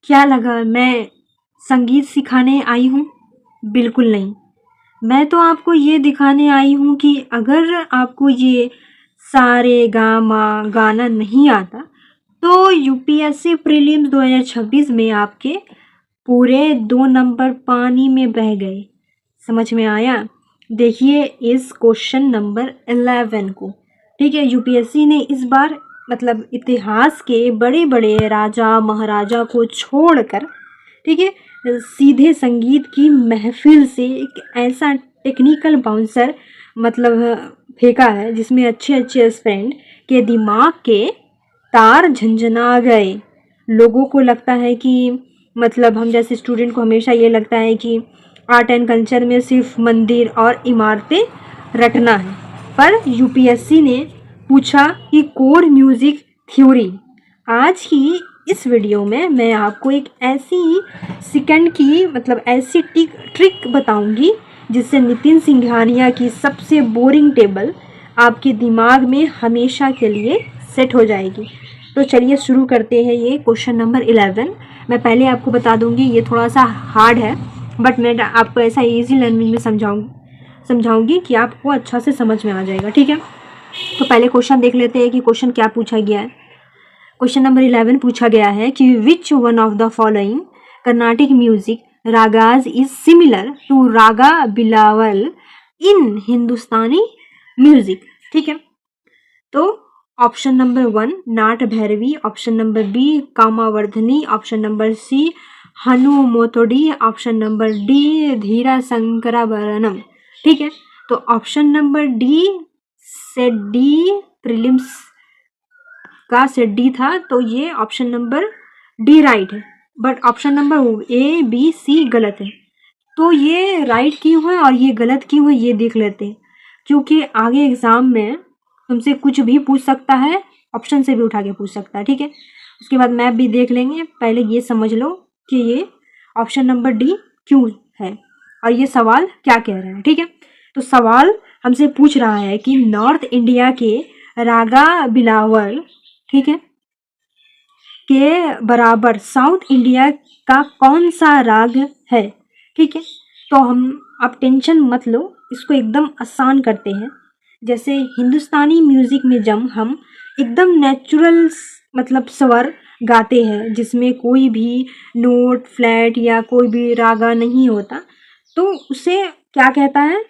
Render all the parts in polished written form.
क्या लगा मैं संगीत सिखाने आई हूँ? बिल्कुल नहीं। मैं तो आपको ये दिखाने आई हूँ कि अगर आपको ये सारे गामा गाना नहीं आता तो यूपीएससी प्रीलिम्स 2026 में आपके पूरे 2 नंबर पानी में बह गए। समझ में आया? देखिए इस क्वेश्चन नंबर 11 को। ठीक है, यूपीएससी ने इस बार मतलब इतिहास के बड़े बड़े राजा महाराजा को छोड़कर, ठीक है, सीधे संगीत की महफिल से एक ऐसा टेक्निकल बाउंसर मतलब फेंका है जिसमें अच्छे अच्छे स्टूडेंट के दिमाग के तार झंझना गए। लोगों को लगता है कि मतलब हम जैसे स्टूडेंट को हमेशा ये लगता है कि आर्ट एंड कल्चर में सिर्फ मंदिर और इमारतें रटना है, पर यूपीएससी ने पूछा कि कोर म्यूजिक थ्योरी। आज की इस वीडियो में मैं आपको एक ऐसी सेकंड की मतलब ऐसी ट्रिक बताऊंगी जिससे नितिन सिंघानिया की सबसे बोरिंग टेबल आपके दिमाग में हमेशा के लिए सेट हो जाएगी। तो चलिए शुरू करते हैं ये क्वेश्चन नंबर 11। मैं पहले आपको बता दूंगी ये थोड़ा सा हार्ड है, बट मैं आपको ऐसा इजी लर्निंग में समझाऊंगी कि आपको अच्छा से समझ में आ जाएगा। ठीक है, तो पहले क्वेश्चन देख लेते हैं कि क्वेश्चन क्या पूछा गया है। क्वेश्चन नंबर 11 पूछा गया है कि which one of the following Carnatic music ragas is similar to raga Bilawal in Hindustani music. ठीक है, तो option number 1 Nata Bhairavi, option number B Kamavardhani, option number C Hanumatodi, option number D Dheera Shankarabharanam. ठीक है, तो option number D set D prelims का सेट डी था, तो ये ऑप्शन नंबर डी राइट है, but option number A B C गलत है। तो ये राइट क्यों है और ये गलत क्यों है ये देख लेते हैं, क्योंकि आगे एग्जाम में तुमसे कुछ भी पूछ सकता है, ऑप्शन से भी उठा के पूछ सकता है। ठीक है, उसके बाद मैप भी देख लेंगे। पहले ये समझ लो कि ये ऑप्शन नंबर डी क्यों है और ये सवाल क्या कह रहा है। ठीक है, तो सवाल हमसे पूछ रहा है कि नॉर्थ इंडिया के रागा बिलावल, ठीक है, के बराबर साउथ इंडिया का कौन सा राग है। ठीक है, तो आप टेंशन मत लो, इसको एकदम आसान करते हैं। जैसे हिंदुस्तानी म्यूजिक में जब हम एकदम नेचुरल मतलब स्वर गाते हैं जिसमें कोई भी नोट फ्लैट या कोई भी रागा नहीं होता, तो उसे क्या कहता है,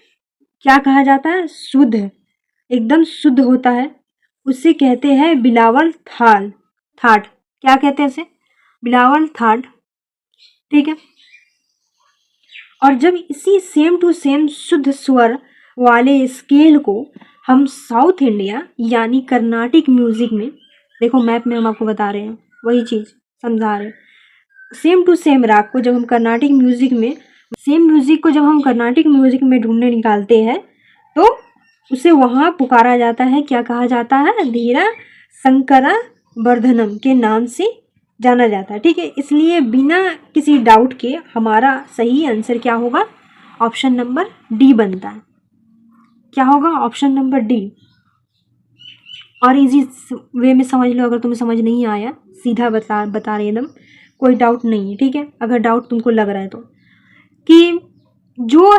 क्या कहा जाता है, शुद्ध, एकदम शुद्ध होता है, उसे कहते हैं बिलावल थाट। क्या कहते हैं इसे? बिलावल थाट। ठीक है, और जब इसी सेम टू सेम शुद्ध स्वर वाले स्केल को हम साउथ इंडिया यानी कर्नाटिक म्यूजिक में, देखो मैप में हम आपको बता रहे हैं वही चीज़ समझा रहे हैं, सेम टू सेम राग को जब हम कर्नाटिक म्यूजिक में सेम म्यूजिक को जब हम कर्नाटिक म्यूजिक में ढूंढने निकालते हैं तो उसे वहाँ पुकारा जाता है, क्या कहा जाता है, धीरा शंकरा वर्धनम के नाम से जाना जाता है। ठीक है, इसलिए बिना किसी डाउट के हमारा सही आंसर क्या होगा, ऑप्शन नंबर डी बनता है। क्या होगा, ऑप्शन नंबर डी। और इजी वे में समझ लो, अगर तुम्हें समझ नहीं आया सीधा बता रहे एकदम, कोई डाउट नहीं है। ठीक है, अगर डाउट तुमको लग रहा है तो, कि जो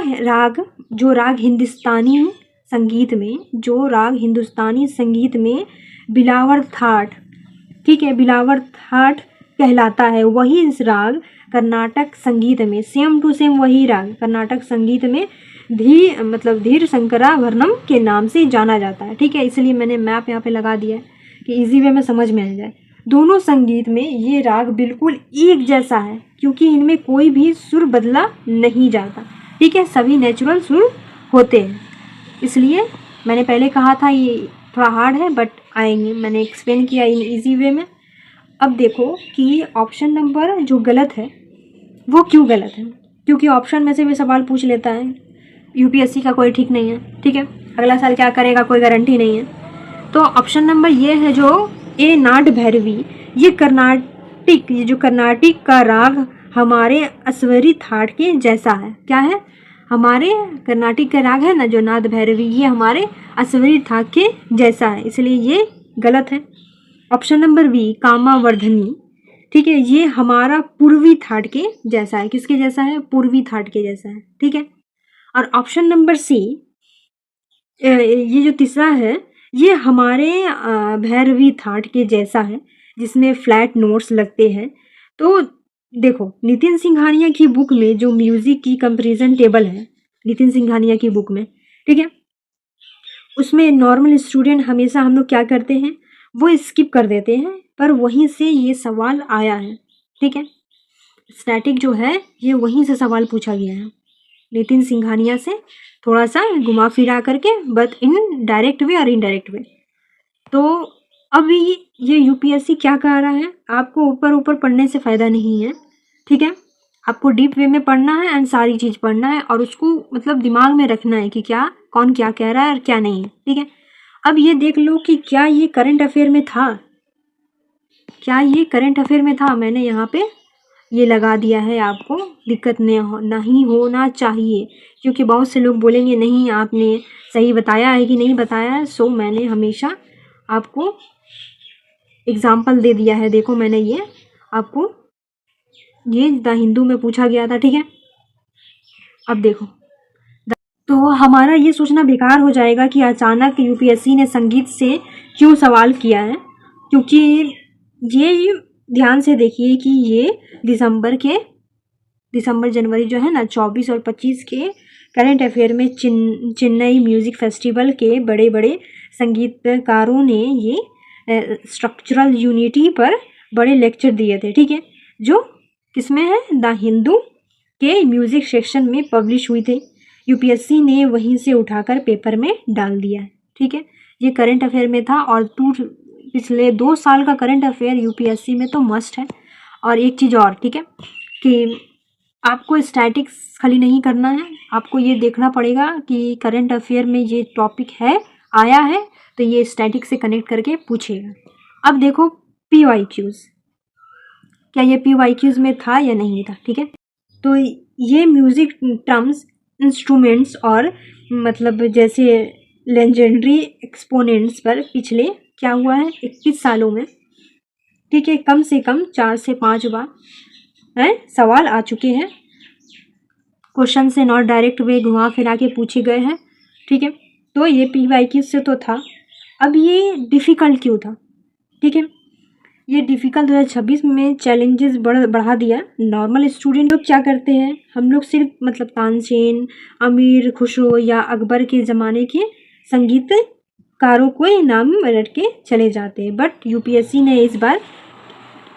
राग हिंदुस्तानी संगीत में बिलावर थाट, ठीक है, बिलावर थाट कहलाता है, वही इस राग कर्नाटक संगीत में सेम टू सेम वही राग कर्नाटक संगीत में धीर शंकराभरणम के नाम से जाना जाता है। ठीक है, इसलिए मैंने मैप यहाँ पे लगा दिया है कि इजी वे में समझ में आ जाए। दोनों संगीत में ये राग बिल्कुल एक जैसा है क्योंकि इनमें कोई भी सुर बदला नहीं जाता। ठीक है, सभी नेचुरल सुर होते हैं, इसलिए मैंने पहले कहा था ये थोड़ा हार्ड है, बट आएंगे, मैंने एक्सप्लेन किया इन इजी वे में। अब देखो कि ऑप्शन नंबर जो गलत है वो क्यों गलत है, क्योंकि ऑप्शन में से भी सवाल पूछ लेता है, यूपीएससी का कोई ठीक नहीं है। ठीक है, अगला साल क्या करेगा कोई गारंटी नहीं है। तो ऑप्शन नंबर ये है जो ए नाट भैरवी, ये जो कर्नाटिक का राग हमारे अस्वरी थाट के जैसा है। क्या है, हमारे कर्नाटिक का राग है ना जो नाद भैरवी, ये हमारे अस्वरी थाट के जैसा है, इसलिए ये गलत है। ऑप्शन नंबर बी कामावर्धनी, ठीक है, ये हमारा पूर्वी थाट के जैसा है। किसके जैसा है? पूर्वी थाट के जैसा है। ठीक है, और ऑप्शन नंबर सी, ये जो तीसरा है, ये हमारे भैरवी थाट के जैसा है, जिसमें फ्लैट नोट्स लगते हैं। तो देखो, नितिन सिंघानिया की बुक में जो म्यूजिक की कंपैरिजन टेबल है, नितिन सिंघानिया की बुक में, ठीक है, उसमें नॉर्मल स्टूडेंट हमेशा हम लोग क्या करते हैं, वो स्किप कर देते हैं, पर वहीं से ये सवाल आया है। ठीक है, स्टैटिक जो है ये वहीं से सवाल पूछा गया है, नितिन सिंघानिया से थोड़ा सा घुमा फिरा करके, बट इन डायरेक्ट वे और इनडायरेक्ट वे। तो अभी ये यूपीएससी क्या कह रहा है, आपको ऊपर ऊपर पढ़ने से फ़ायदा नहीं है। ठीक है, आपको डीप वे में पढ़ना है एंड सारी चीज़ पढ़ना है, और उसको मतलब दिमाग में रखना है कि क्या कौन क्या कह रहा है और क्या नहीं है। ठीक है, अब ये देख लो कि क्या ये करंट अफेयर में था, क्या ये करंट अफेयर में था। मैंने यहाँ पे ये लगा दिया है, आपको दिक्कत नहीं होना चाहिए, क्योंकि बहुत से लोग बोलेंगे नहीं आपने सही बताया है कि नहीं बताया है। सो मैंने हमेशा आपको एग्जाम्पल दे दिया है। देखो, मैंने ये आपको, ये द हिंदू में पूछा गया था। ठीक है, अब देखो, तो हमारा ये सोचना बेकार हो जाएगा कि अचानक यूपीएससी ने संगीत से क्यों सवाल किया है, क्योंकि ये ध्यान से देखिए कि ये दिसंबर जनवरी जो है ना 24 और 25 के करंट अफेयर में चेन्नई म्यूज़िक फेस्टिवल के बड़े बड़े संगीतकारों ने ये स्ट्रक्चरल यूनिटी पर बड़े लेक्चर दिए थे। ठीक है, जो किसमें है, द हिंदू के म्यूज़िक सेक्शन में पब्लिश हुई थे। यूपीएससी ने वहीं से उठाकर पेपर में डाल दिया है। ठीक है, ये करंट अफेयर में था, और पिछले 2 साल का करंट अफेयर यूपीएससी में तो मस्ट है। और एक चीज़ और, ठीक है, कि आपको स्टैटिक्स खाली नहीं करना है, आपको ये देखना पड़ेगा कि करंट अफेयर में ये टॉपिक है, आया है, तो ये स्टैटिक से कनेक्ट करके पूछेगा। अब देखो PYQs, क्या ये PYQs में था या नहीं था। ठीक है, तो ये म्यूज़िक टर्म्स, इंस्ट्रूमेंट्स और मतलब जैसे लेजेंडरी एक्सपोनेंट्स पर पिछले क्या हुआ है 21 सालों में, ठीक है, कम से कम 4 से 5 बार सवाल आ चुके हैं। क्वेश्चन से नॉट डायरेक्ट वे घुमा फिरा के पूछे गए हैं। ठीक है, तो ये PYQ से तो था। अब ये डिफ़िकल्ट क्यों था? ठीक है, ये डिफ़िकल्ट 2026 में चैलेंजेस बढ़ा दिया। नॉर्मल स्टूडेंट लोग क्या करते हैं, हम लोग सिर्फ मतलब तानसेन, अमीर खुसरो या अकबर के ज़माने के संगीतकारों को ही नाम रट के चले जाते हैं, बट यूपीएससी ने इस बार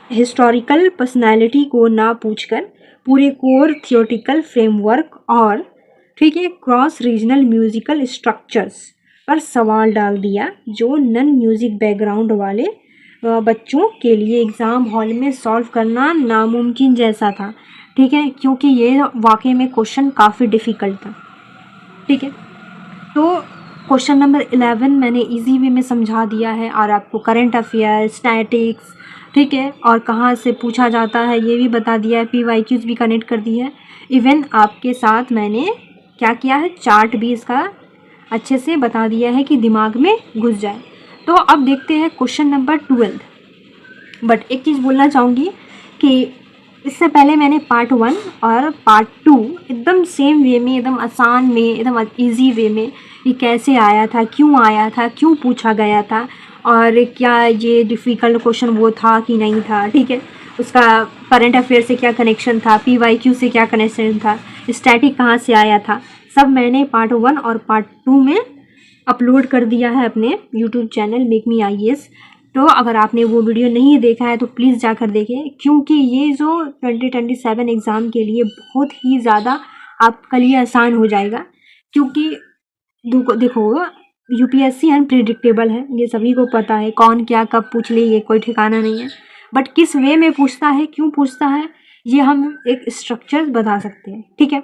हिस्टोरिकल पर्सनैलिटी को ना पूछकर पूरे कोर थियोटिकल फ्रेमवर्क और, ठीक है, क्रॉस रीजनल म्यूज़िकल स्ट्रक्चर्स पर सवाल डाल दिया, जो नन म्यूज़िक बैकग्राउंड वाले बच्चों के लिए एग्ज़ाम हॉल में सॉल्व करना नामुमकिन जैसा था। ठीक है, क्योंकि ये वाकई में क्वेश्चन काफ़ी डिफ़िकल्ट था। ठीक है, तो क्वेश्चन नंबर 11 मैंने इजी वे में समझा दिया है, और आपको करंट अफेयर, स्टैटिक्स, ठीक है, और कहाँ से पूछा जाता है ये भी बता दिया है, PYQs भी कनेक्ट कर दी है। इवन आपके साथ मैंने क्या किया है, चार्ट भी इसका अच्छे से बता दिया है कि दिमाग में घुस जाए। तो अब देखते हैं क्वेश्चन नंबर 12। बट एक चीज़ बोलना चाहूँगी कि इससे पहले मैंने पार्ट 1 और पार्ट 2 एकदम सेम वे में, एकदम आसान में, एकदम ईजी वे में ये कैसे आया था, क्यों आया था, क्यों पूछा गया था, और क्या ये डिफ़िकल्ट क्वेश्चन वो था कि नहीं था, ठीक है, उसका करंट अफेयर से क्या कनेक्शन था, PYQ से क्या कनेक्शन था, स्टैटिक कहाँ से आया था, सब मैंने पार्ट 1 और पार्ट 2 में अपलोड कर दिया है अपने YouTube channel make me IAS। तो अगर आपने वो वीडियो नहीं देखा है तो प्लीज़ जाकर देखें, क्योंकि ये जो 2027 एग्ज़ाम के लिए बहुत ही ज़्यादा आपके लिए आसान हो जाएगा। क्योंकि देखो यूपीएससी अनप्रिडिक्टेबल है, ये सभी को पता है, कौन क्या कब पूछ ले ये कोई ठिकाना नहीं है, बट किस वे में पूछता है, क्यों पूछता है, ये हम एक स्ट्रक्चर बता सकते हैं। ठीक है,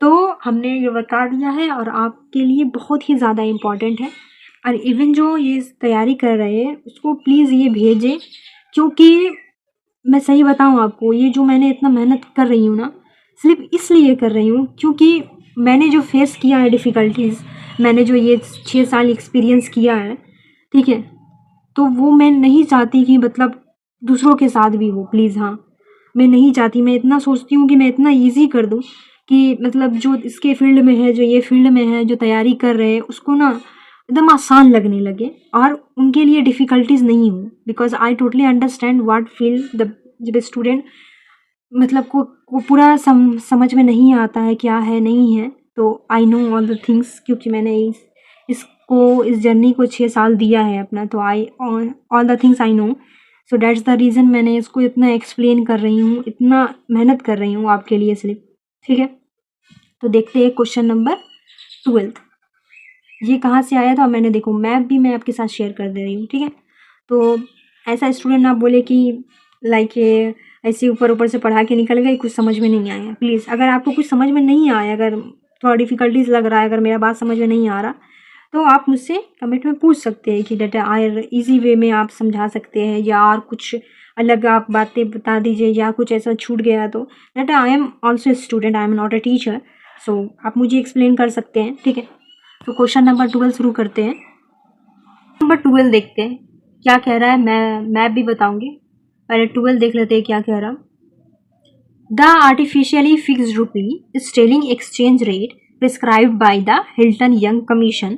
तो हमने ये बता दिया है, और आपके लिए बहुत ही ज़्यादा इम्पॉर्टेंट है। और इवन जो ये तैयारी कर रहे हैं उसको प्लीज़ ये भेजें, क्योंकि मैं सही बताऊँ आपको, ये जो मैंने इतना मेहनत कर रही हूँ ना, सिर्फ इसलिए कर रही हूँ क्योंकि मैंने जो फेस किया है डिफ़िकल्टीज़, मैंने जो ये 6 साल एक्सपीरियंस किया है, ठीक है, तो वो मैं नहीं चाहती कि मतलब दूसरों के साथ भी हो प्लीज़। हाँ, मैं नहीं चाहती, मैं इतना सोचती हूँ कि मैं इतना ईज़ी कर दूँ कि मतलब जो इसके फ़ील्ड में है, जो ये फ़ील्ड में है, जो तैयारी कर रहे हैं, उसको ना एकदम आसान लगने लगे और उनके लिए डिफ़िकल्टीज़ नहीं हो। Because I totally understand what feel the जब स्टूडेंट मतलब को पूरा समझ में नहीं आता है क्या है नहीं है, तो I know all the things, क्योंकि मैंने इस जर्नी को 6 साल दिया है अपना, तो I all the things I know. So that's the reason मैंने इसको इतना एक्सप्लेन कर रही हूँ, इतना मेहनत कर रही हूँ आपके लिए सिर्फ। ठीक है, तो देखते हैं क्वेश्चन नंबर 12। ये कहाँ से आया था, मैंने देखो मैप भी मैं आपके साथ शेयर कर दे रही हूँ। ठीक है, तो ऐसा स्टूडेंट ना बोले कि लाइक ये ऐसे ऊपर ऊपर से पढ़ा के निकल गई, कुछ समझ में नहीं आया। प्लीज़ अगर आपको कुछ समझ में नहीं आया, अगर थोड़ा डिफ़िकल्टीज लग रहा है, अगर मेरा बात समझ में नहीं आ रहा, तो आप मुझसे कमेंट में पूछ सकते हैं कि डेटा आयर ईजी वे में आप समझा सकते हैं, या और कुछ अलग आप बातें बता दीजिए, या कुछ ऐसा छूट गया तो data I am also student, I am not a teacher, so आप मुझे एक्सप्लेन कर सकते हैं। ठीक है, तो क्वेश्चन नंबर 12 शुरू करते हैं। नंबर 12 देखते हैं क्या कह रहा है, मैं भी बताऊंगी। पहले 12 देख लेते हैं क्या कह रहा। The artificially fixed rupee sterling exchange rate prescribed by the Hilton Young Commission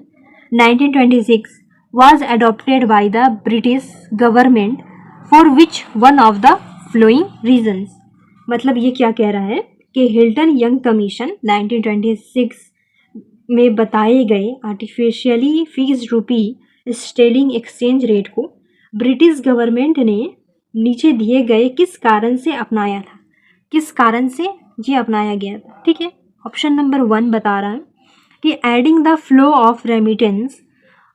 1926 was adopted by the British government for which one of the following reasons। मतलब ये क्या कह रहा है कि हिल्टन यंग कमीशन 1926 में बताए गए artificially fixed rupee sterling exchange rate को ब्रिटिश गवर्नमेंट ने नीचे दिए गए किस कारण से अपनाया था, किस कारण से ये अपनाया गया था। ठीक है, ऑप्शन नंबर 1 बता रहा है कि adding the flow of remittance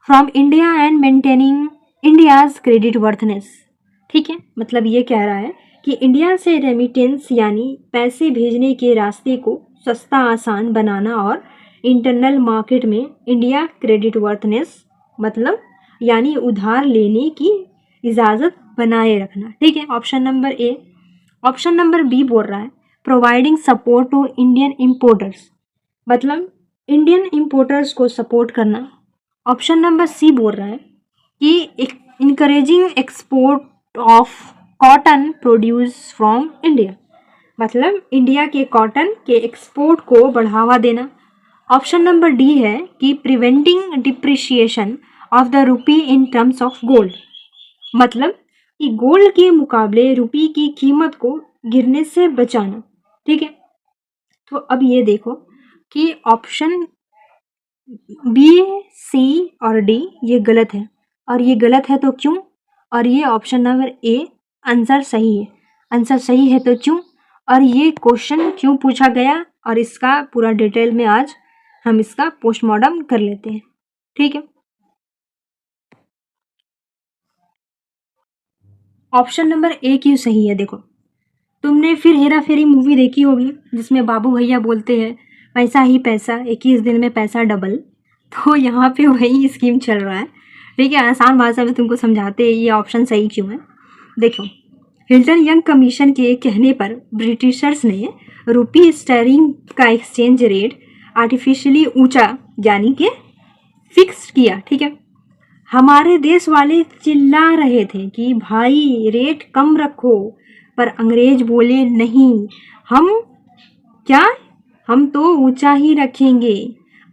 from India and maintaining India's credit वर्थनेस। ठीक है, मतलब ये कह रहा है कि इंडिया से रेमिटेंस यानी पैसे भेजने के रास्ते को सस्ता आसान बनाना और इंटरनल मार्केट में इंडिया क्रेडिट वर्थनेस मतलब यानी उधार लेने की इजाज़त बनाए रखना। ठीक है, option number A. Option number B बोल रहा है providing support to Indian importers, मतलब इंडियन इम्पोर्टर्स को सपोर्ट करना। ऑप्शन नंबर सी बोल रहा है कि encouraging export of cotton produce from India, मतलब इंडिया के कॉटन के एक्सपोर्ट को बढ़ावा देना। ऑप्शन नंबर डी है कि preventing depreciation of the rupee in terms of gold, मतलब कि गोल्ड के मुकाबले रुपये की कीमत को गिरने से बचाना। ठीक है, तो अब ये देखो कि ऑप्शन बी, सी और डी ये गलत है, और ये गलत है तो क्यों, और ये ऑप्शन नंबर ए आंसर सही है। आंसर सही है तो क्यों, और ये क्वेश्चन क्यों पूछा गया, और इसका पूरा डिटेल में आज हम इसका पोस्टमार्टम कर लेते हैं। ठीक है, ऑप्शन नंबर ए क्यों सही है। देखो, तुमने फिर हेरा फेरी मूवी देखी होगी जिसमें बाबू भैया बोलते हैं पैसा ही पैसा, 21 दिन में पैसा डबल, तो यहाँ पे वही स्कीम चल रहा है। ठीक है, आसान भाषा में तुमको समझाते हैं ये ऑप्शन सही क्यों है। देखो, हिल्टन यंग कमीशन के कहने पर ब्रिटिशर्स ने रुपी स्टर्लिंग का एक्सचेंज रेट आर्टिफिशियली ऊंचा यानी कि फिक्स किया। ठीक है, हमारे देश वाले चिल्ला रहे थे कि भाई रेट कम रखो, पर अंग्रेज बोले नहीं, हम क्या, हम तो ऊंचा ही रखेंगे।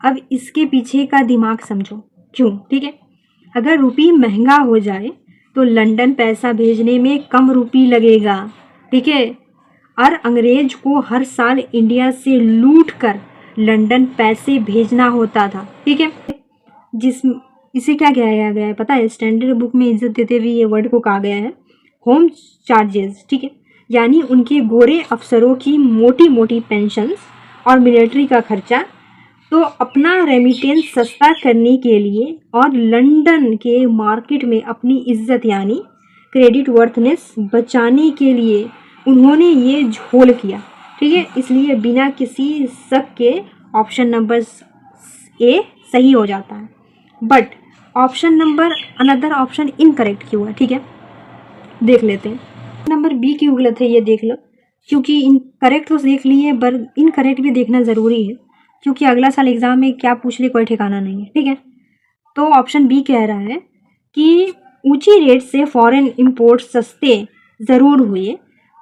अब इसके पीछे का दिमाग समझो क्यों। ठीक है, अगर रुपी महंगा हो जाए तो लंदन पैसा भेजने में कम रुपी लगेगा। ठीक है, और अंग्रेज को हर साल इंडिया से लूट कर लंदन पैसे भेजना होता था। ठीक है, जिस इसे क्या कहा गया है पता है, स्टैंडर्ड बुक में इज्जत देते हुए ये वर्ड को कहा गया है होम चार्जेस। ठीक है, यानी उनके गोरे अफसरों की मोटी मोटी पेंशन्स और मिलिट्री का खर्चा, तो अपना रेमिटेंस सस्ता करने के लिए और लंदन के मार्केट में अपनी इज्जत यानी क्रेडिट वर्थनेस बचाने के लिए उन्होंने ये झोल किया। ठीक है, इसलिए बिना किसी शक के ऑप्शन नंबर ए सही हो जाता है। But option number another option incorrect क्यों है। ठीक है, देख लेते हैं नंबर बी क्यों गलत है, ये देख लो। क्योंकि इन करेक्ट तो देख लिए पर इनकरेक्ट भी देखना ज़रूरी है, क्योंकि अगला साल एग्ज़ाम में क्या पूछ ले कोई ठिकाना नहीं है। ठीक है, तो ऑप्शन बी कह रहा है कि ऊंची रेट से फॉरेन इंपोर्ट सस्ते ज़रूर हुए,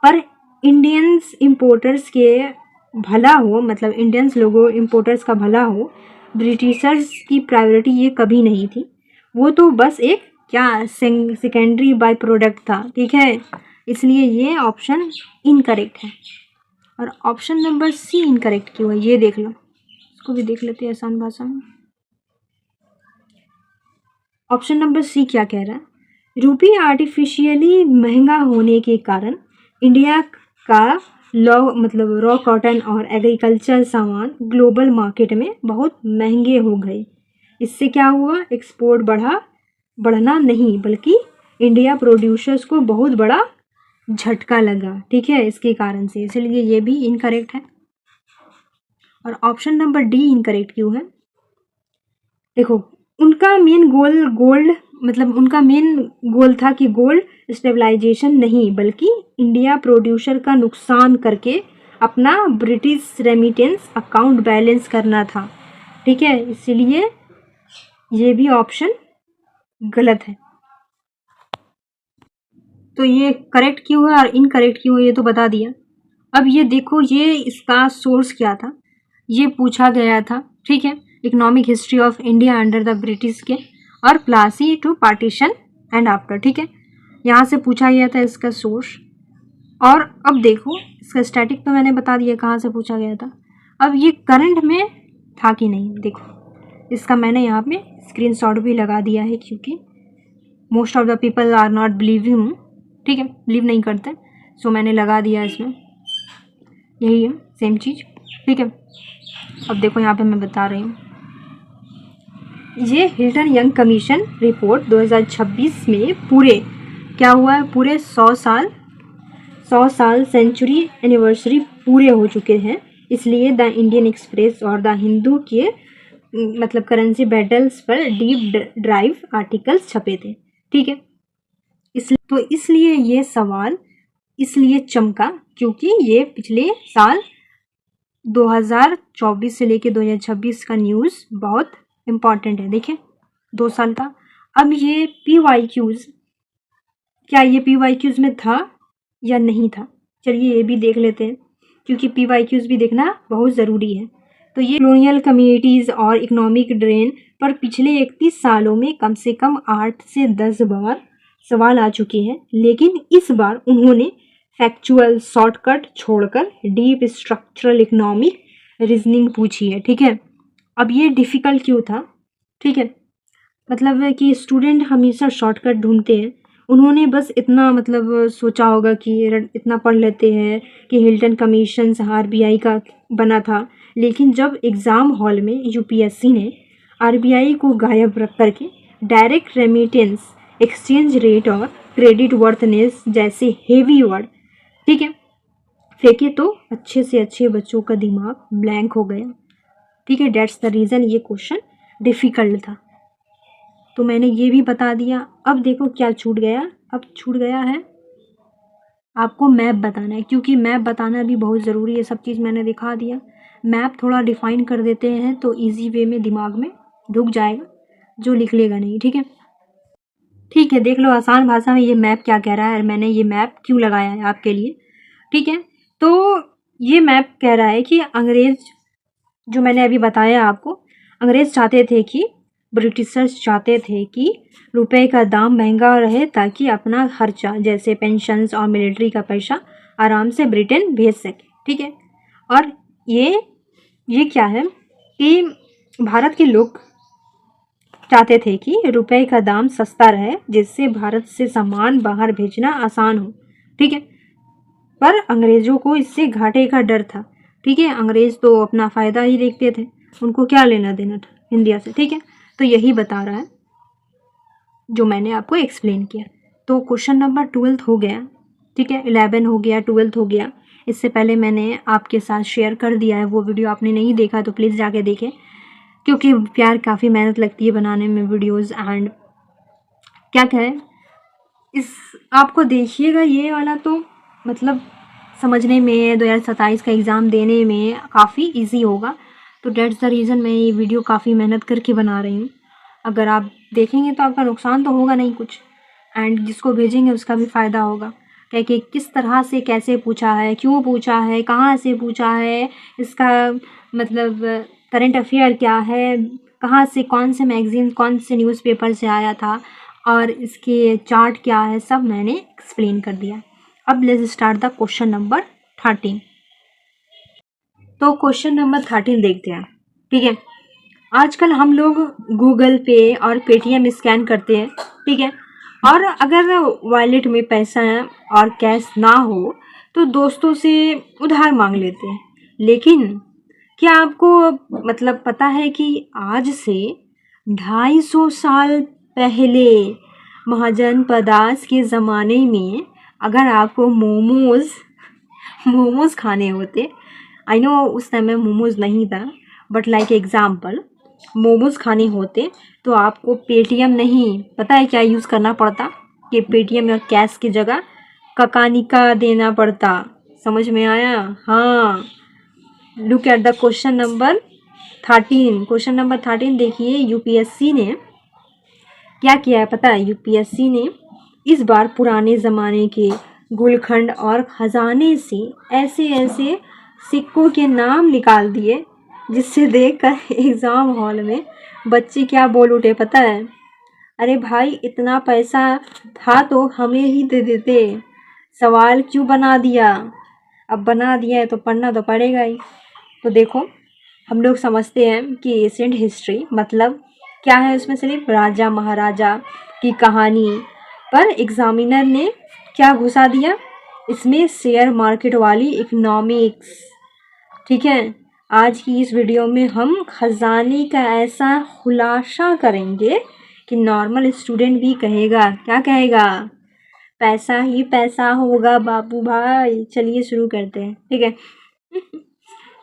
पर इंडियंस इम्पोर्टर्स के भला हो, मतलब इंडियंस लोगों इम्पोर्टर्स का भला हो, ब्रिटिशर्स की प्रायोरिटी ये कभी नहीं थी। वो तो बस एक क्या सेकेंडरी बाय प्रोडक्ट था, ठीक है। इसलिए ये ऑप्शन इनकरेक्ट है। और ऑप्शन नंबर सी इनकरेक्ट क्यों है ये देख लो, इसको भी देख लेते हैं आसान भाषा में। ऑप्शन नंबर सी क्या कह रहा है, रुपी आर्टिफिशियली महंगा होने के कारण इंडिया का रॉ कॉटन और एग्रीकल्चर सामान ग्लोबल मार्केट में बहुत महंगे हो गए। इससे क्या हुआ, एक्सपोर्ट बढ़ना नहीं बल्कि इंडिया प्रोड्यूसर्स को बहुत बड़ा झटका लगा, ठीक है, इसके कारण से। इसलिए ये भी इनकरेक्ट है। और ऑप्शन नंबर डी इनकरेक्ट क्यों है, देखो उनका मेन गोल था कि गोल्ड स्टेबलाइजेशन नहीं बल्कि इंडिया प्रोड्यूसर का नुकसान करके अपना ब्रिटिश रेमिटेंस अकाउंट बैलेंस करना था, ठीक है। इसलिए ये भी ऑप्शन गलत है। तो ये करेक्ट क्यों है और इनकरेक्ट क्यों है ये तो बता दिया। अब ये देखो ये इसका सोर्स क्या था, ये पूछा गया था, ठीक है, economic history of India under the British के और Plassey to partition and after, ठीक है, यहाँ से पूछा गया था इसका सोर्स। और अब देखो इसका स्टैटिक तो मैंने बता दिया कहाँ से पूछा गया था। अब ये करंट में था कि नहीं, देखो इसका मैंने यहाँ पे स्क्रीनशॉट भी लगा दिया है क्योंकि most of the people are not believing, ठीक है, बिलीव नहीं करते, सो मैंने लगा दिया इसमें, यही है सेम चीज़, ठीक है। अब देखो यहाँ पे मैं बता रही हूँ, ये हिल्टन यंग कमीशन रिपोर्ट 2026 में पूरे क्या हुआ है, पूरे 100 साल सेंचुरी एनिवर्सरी पूरे हो चुके हैं। इसलिए द इंडियन एक्सप्रेस और द हिंदू के मतलब करेंसी बैटल्स पर डीप ड्राइव आर्टिकल्स छपे थे, ठीक है। इसलिए ये सवाल इसलिए चमका क्योंकि ये पिछले साल 2024 से लेके 2026 का न्यूज़ बहुत इम्पॉर्टेंट है, देखिए 2 साल का। अब ये PYQs, क्या ये PYQs में था या नहीं था, चलिए ये भी देख लेते हैं क्योंकि PYQs भी देखना बहुत ज़रूरी है। तो ये कॉलोनियल कम्युनिटीज़ और इकोनॉमिक ड्रेन पर पिछले 31 सालों में कम से कम 8 से 10 बार सवाल आ चुके हैं, लेकिन इस बार उन्होंने फैक्चुअल शॉर्टकट छोड़कर डीप स्ट्रक्चरल इकोनॉमिक रीजनिंग पूछी है, ठीक है। अब ये डिफ़िकल्ट क्यों था, ठीक है, मतलब है कि स्टूडेंट हमेशा शॉर्टकट ढूंढते हैं। उन्होंने बस इतना मतलब सोचा होगा कि इतना पढ़ लेते हैं कि हिल्टन कमीशन RBI का बना था, लेकिन जब एग्ज़ाम हॉल में UPSC ने RBI को गायब रख करके डायरेक्ट रेमिटेंस, एक्सचेंज रेट और क्रेडिट वर्थनेस जैसे हेवी वर्ड, ठीक है, फेंके तो अच्छे से अच्छे बच्चों का दिमाग ब्लैंक हो गया, ठीक है। डेट्स द रीज़न ये क्वेश्चन डिफ़िकल्ट था, तो मैंने ये भी बता दिया। अब देखो क्या छूट गया, अब छूट गया है आपको मैप बताना है, क्योंकि मैप बताना भी बहुत ज़रूरी है। सब चीज़ मैंने दिखा दिया, मैप थोड़ा डिफ़ाइन कर देते हैं तो इजी वे में दिमाग में ढुक जाएगा, जो लिख लेगा नहीं, ठीक है। ठीक है, देख लो आसान भाषा में ये मैप क्या कह रहा है और मैंने ये मैप क्यों लगाया है आपके लिए, ठीक है। तो ये मैप कह रहा है कि अंग्रेज़, जो मैंने अभी बताया आपको, अंग्रेज़ चाहते थे कि ब्रिटिशर्स चाहते थे कि रुपए का दाम महंगा रहे ताकि अपना खर्चा जैसे पेंशन्स और मिलिट्री का पैसा आराम से ब्रिटेन भेज सके, ठीक है। और ये क्या है कि भारत के लोग चाहते थे कि रुपए का दाम सस्ता रहे जिससे भारत से सामान बाहर भेजना आसान हो, ठीक है। पर अंग्रेज़ों को इससे घाटे का डर था, ठीक है। अंग्रेज़ तो अपना फ़ायदा ही देखते थे, उनको क्या लेना देना था इंडिया से, ठीक है। तो यही बता रहा है जो मैंने आपको एक्सप्लेन किया। तो क्वेश्चन नंबर 12 हो गया, ठीक है, 11 हो गया, 12 हो गया। इससे पहले मैंने आपके साथ शेयर कर दिया है, वो वीडियो आपने नहीं देखा तो प्लीज़ जाके देखें, क्योंकि प्यार काफ़ी मेहनत लगती है बनाने में वीडियोज़। एंड क्या कहें, इस आपको देखिएगा ये वाला तो मतलब समझने में 2027 का एग्ज़ाम देने में काफ़ी इजी होगा। तो डेट्स द रीज़न मैं ये वीडियो काफ़ी मेहनत करके बना रही हूँ। अगर आप देखेंगे तो आपका नुकसान तो होगा नहीं कुछ, एंड जिसको भेजेंगे उसका भी फ़ायदा होगा। कि किस तरह से कैसे पूछा है, क्यों पूछा है, कहाँ से पूछा है, इसका मतलब करंट अफेयर क्या है, कहाँ से, कौन से मैगज़ीन, कौन से न्यूज़पेपर से आया था और इसके चार्ट क्या है, सब मैंने एक्सप्लेन कर दिया। अब let's start the question number 13। तो क्वेश्चन नंबर 13 देखते हैं। ठीक है, आजकल हम लोग गूगल पे और पेटीएम स्कैन करते हैं। ठीक है, और अगर वॉलेट में पैसा और कैश ना हो तो दोस्तों से उधार मांग लेते हैं। लेकिन क्या आपको मतलब पता है कि आज से 250 साल पहले महाजनपदास के ज़माने में अगर आपको मोमोज खाने होते, आई नो उस टाइम में मोमोज नहीं था, बट लाइक एग्जाम्पल मोमोज खाने होते तो आपको पेटीएम नहीं, पता है क्या यूज़ करना पड़ता कि पेटीएम या कैश की जगह ककानिका देना पड़ता। समझ में आया? हाँ, look at the question number 13। Question number 13 देखिए, यूपीएससी ने क्या किया है पता है? यूपीएससी ने इस बार पुराने ज़माने के गुलखंड और खजाने से ऐसे ऐसे सिक्कों के नाम निकाल दिए जिससे देखकर एग्ज़ाम हॉल में बच्चे क्या बोल उठे पता है? अरे भाई, इतना पैसा था तो हमें ही दे देते, सवाल क्यों बना दिया? अब बना दिया है तो पढ़ना तो पड़ेगा ही। तो देखो, हम लोग समझते हैं कि एशियंट हिस्ट्री मतलब क्या है, उसमें सिर्फ राजा महाराजा की कहानी, पर एग्जामिनर ने क्या घुसा दिया इसमें? शेयर मार्केट वाली इकोनॉमिक्स। ठीक है, आज की इस वीडियो में हम खजाने का ऐसा खुलासा करेंगे कि नॉर्मल स्टूडेंट भी कहेगा, क्या कहेगा? पैसा ही पैसा होगा बाबू भाई। चलिए शुरू करते हैं। ठीक है,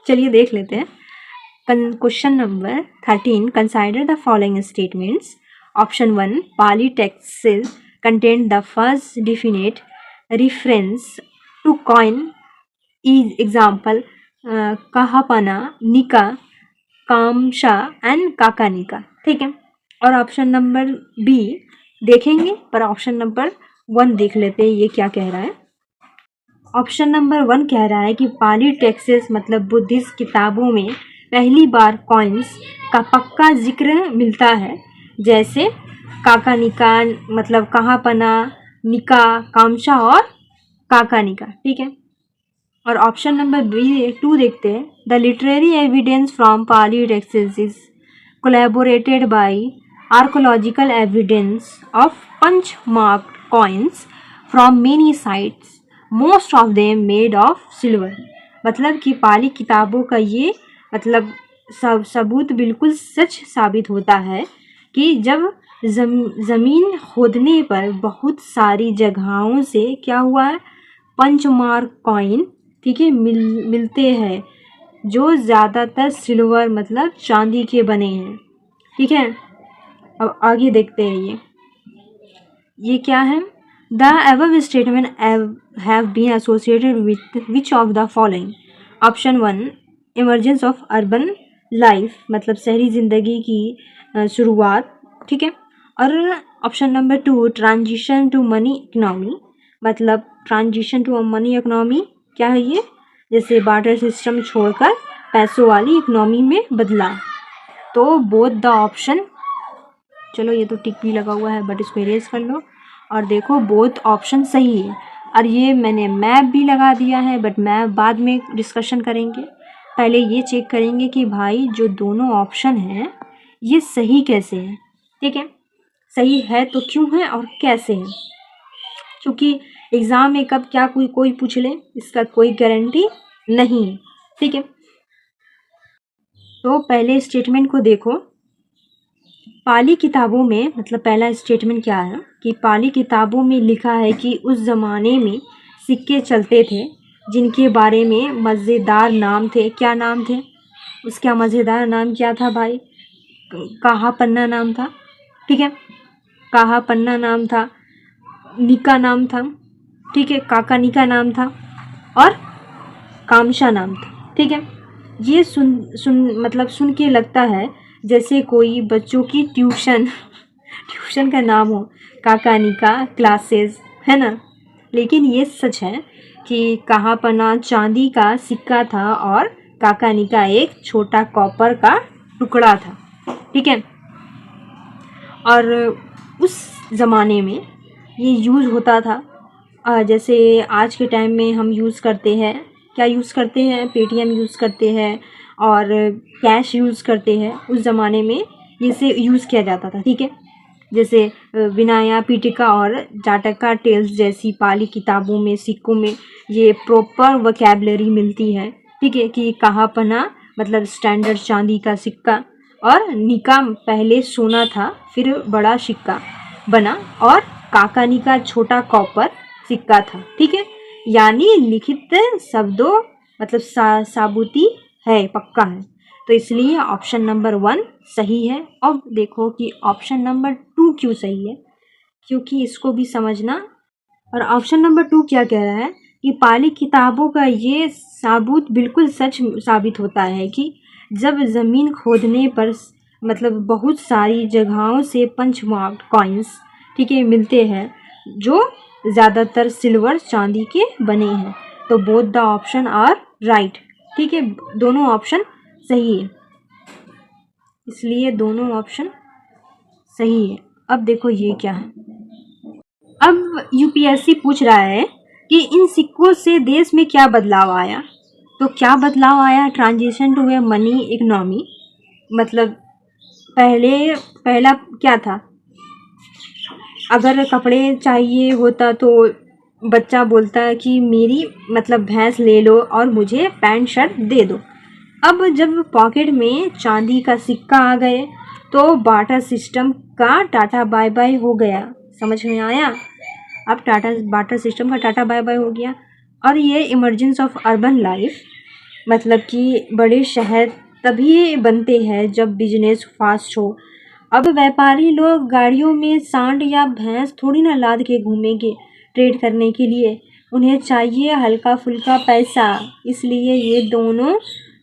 चलिए देख लेते हैं। Question number 13, consider the following statements. Option 1, Pali texts contain the first definite reference to coin is example कहापना, निका, कामशा एंड काकानिका। ठीक है, और ऑप्शन नंबर बी देखेंगे, पर ऑप्शन नंबर 1 देख लेते हैं ये क्या कह रहा है। ऑप्शन नंबर 1 कह रहा है कि पाली टेक्स्ट्स मतलब बुद्धिस्ट किताबों में पहली बार कॉइन्स का पक्का जिक्र मिलता है, जैसे काकानिका मतलब कहापना, निका, कामशा और काकानिका। ठीक है, और ऑप्शन नंबर बी 2 देखते हैं। The literary evidence from Pali texts is collaborated by archaeological evidence of punch marked coins from many sites, most of them made of silver. मतलब कि पाली किताबों का ये मतलब सबूत बिल्कुल सच साबित होता है कि जब ज़मीन खोदने पर बहुत सारी जगहों से क्या हुआ है, पंचमार्क कॉइन, ठीक है, मिलते हैं जो ज़्यादातर सिल्वर मतलब चांदी के बने हैं। ठीक है, अब आगे देखते हैं ये क्या है। The above statement have been associated with which of the following? Option 1, emergence of urban life मतलब शहरी ज़िंदगी की शुरुआत। ठीक है, और option number 2, transition to money economy मतलब ट्रांजिशन टू मनी इकनॉमी क्या है ये? जैसे बार्टर सिस्टम छोड़कर पैसों वाली इकनॉमी में बदला। तो बोथ द ऑप्शन, चलो ये तो टिक भी लगा हुआ है बट इसको इरेज कर लो और देखो बोथ ऑप्शन सही है। और ये मैंने मैप भी लगा दिया है बट मैप बाद में डिस्कशन करेंगे। पहले ये चेक करेंगे कि भाई जो दोनों ऑप्शन हैं ये सही कैसे हैं। ठीक है, सही है तो क्यों है और कैसे है, क्योंकि एग्ज़ाम में कब क्या कोई पूछ ले इसका कोई गारंटी नहीं। ठीक है, तो पहले स्टेटमेंट को देखो। पाली किताबों में मतलब पहला स्टेटमेंट क्या है कि पाली किताबों में लिखा है कि उस ज़माने में सिक्के चलते थे जिनके बारे में मज़ेदार नाम थे। क्या नाम थे? उसका मज़ेदार नाम क्या था भाई? काहा पन्ना नाम था। ठीक है, काहा पन्ना नाम था, निका नाम था, ठीक है, काका निका नाम था और कामशा नाम था। ठीक है, ये सुन के लगता है जैसे कोई बच्चों की ट्यूशन का नाम हो, काका निका क्लासेस, है ना। लेकिन ये सच है कि कहापना चांदी का सिक्का था और काकानी का एक छोटा कॉपर का टुकड़ा था। ठीक है। और उस ज़माने में ये यूज़ होता था जैसे आज के टाइम में हम यूज़ करते हैं, क्या यूज़ करते हैं, पेटीएम यूज़ करते हैं और कैश यूज़ करते हैं। उस ज़माने में इसे यूज़ किया जाता था। ठीक है। जैसे विनाया पिटका और जाटका टेल्स जैसी पाली किताबों में, सिक्कों में ये प्रॉपर वोकैबुलरी मिलती है। ठीक है, कि कहापना मतलब स्टैंडर्ड चांदी का सिक्का और निका पहले सोना था फिर बड़ा सिक्का बना और काकानी का छोटा कॉपर सिक्का था। ठीक है, यानी लिखित शब्दों मतलब साबूती है, पक्का है। तो इसलिए ऑप्शन नंबर 1 सही है। अब देखो कि ऑप्शन नंबर 2 क्यों सही है, क्योंकि इसको भी समझना। और ऑप्शन नंबर 2 क्या कह रहा है कि पाली किताबों का ये साबूत बिल्कुल सच साबित होता है कि जब ज़मीन खोदने पर मतलब बहुत सारी जगहों से पंच मार्क्ड कॉइन्स, ठीक है, मिलते हैं जो ज़्यादातर सिल्वर चांदी के बने हैं। तो both the option are right. ठीक है, दोनों ऑप्शन सही है, इसलिए दोनों ऑप्शन सही है। अब देखो ये क्या है। अब यूपीएससी पूछ रहा है कि इन सिक्कों से देश में क्या बदलाव आया। तो क्या बदलाव आया? Transition to a money economy, मतलब पहला क्या था, अगर कपड़े चाहिए होता तो बच्चा बोलता कि मेरी मतलब भैंस ले लो और मुझे पैंट शर्ट दे दो। अब जब पॉकेट में चांदी का सिक्का आ गए तो बार्टर सिस्टम का टाटा बाय बाय हो गया। समझ में आया? अब बार्टर सिस्टम का टाटा बाय बाय हो गया। और ये इमरजेंस ऑफ अर्बन लाइफ, मतलब कि बड़े शहर तभी बनते हैं जब बिजनेस फास्ट हो। अब व्यापारी लोग गाड़ियों में सांड या भैंस थोड़ी ना लाद के घूमेंगे ट्रेड करने के लिए, उन्हें चाहिए हल्का फुल्का पैसा। इसलिए ये दोनों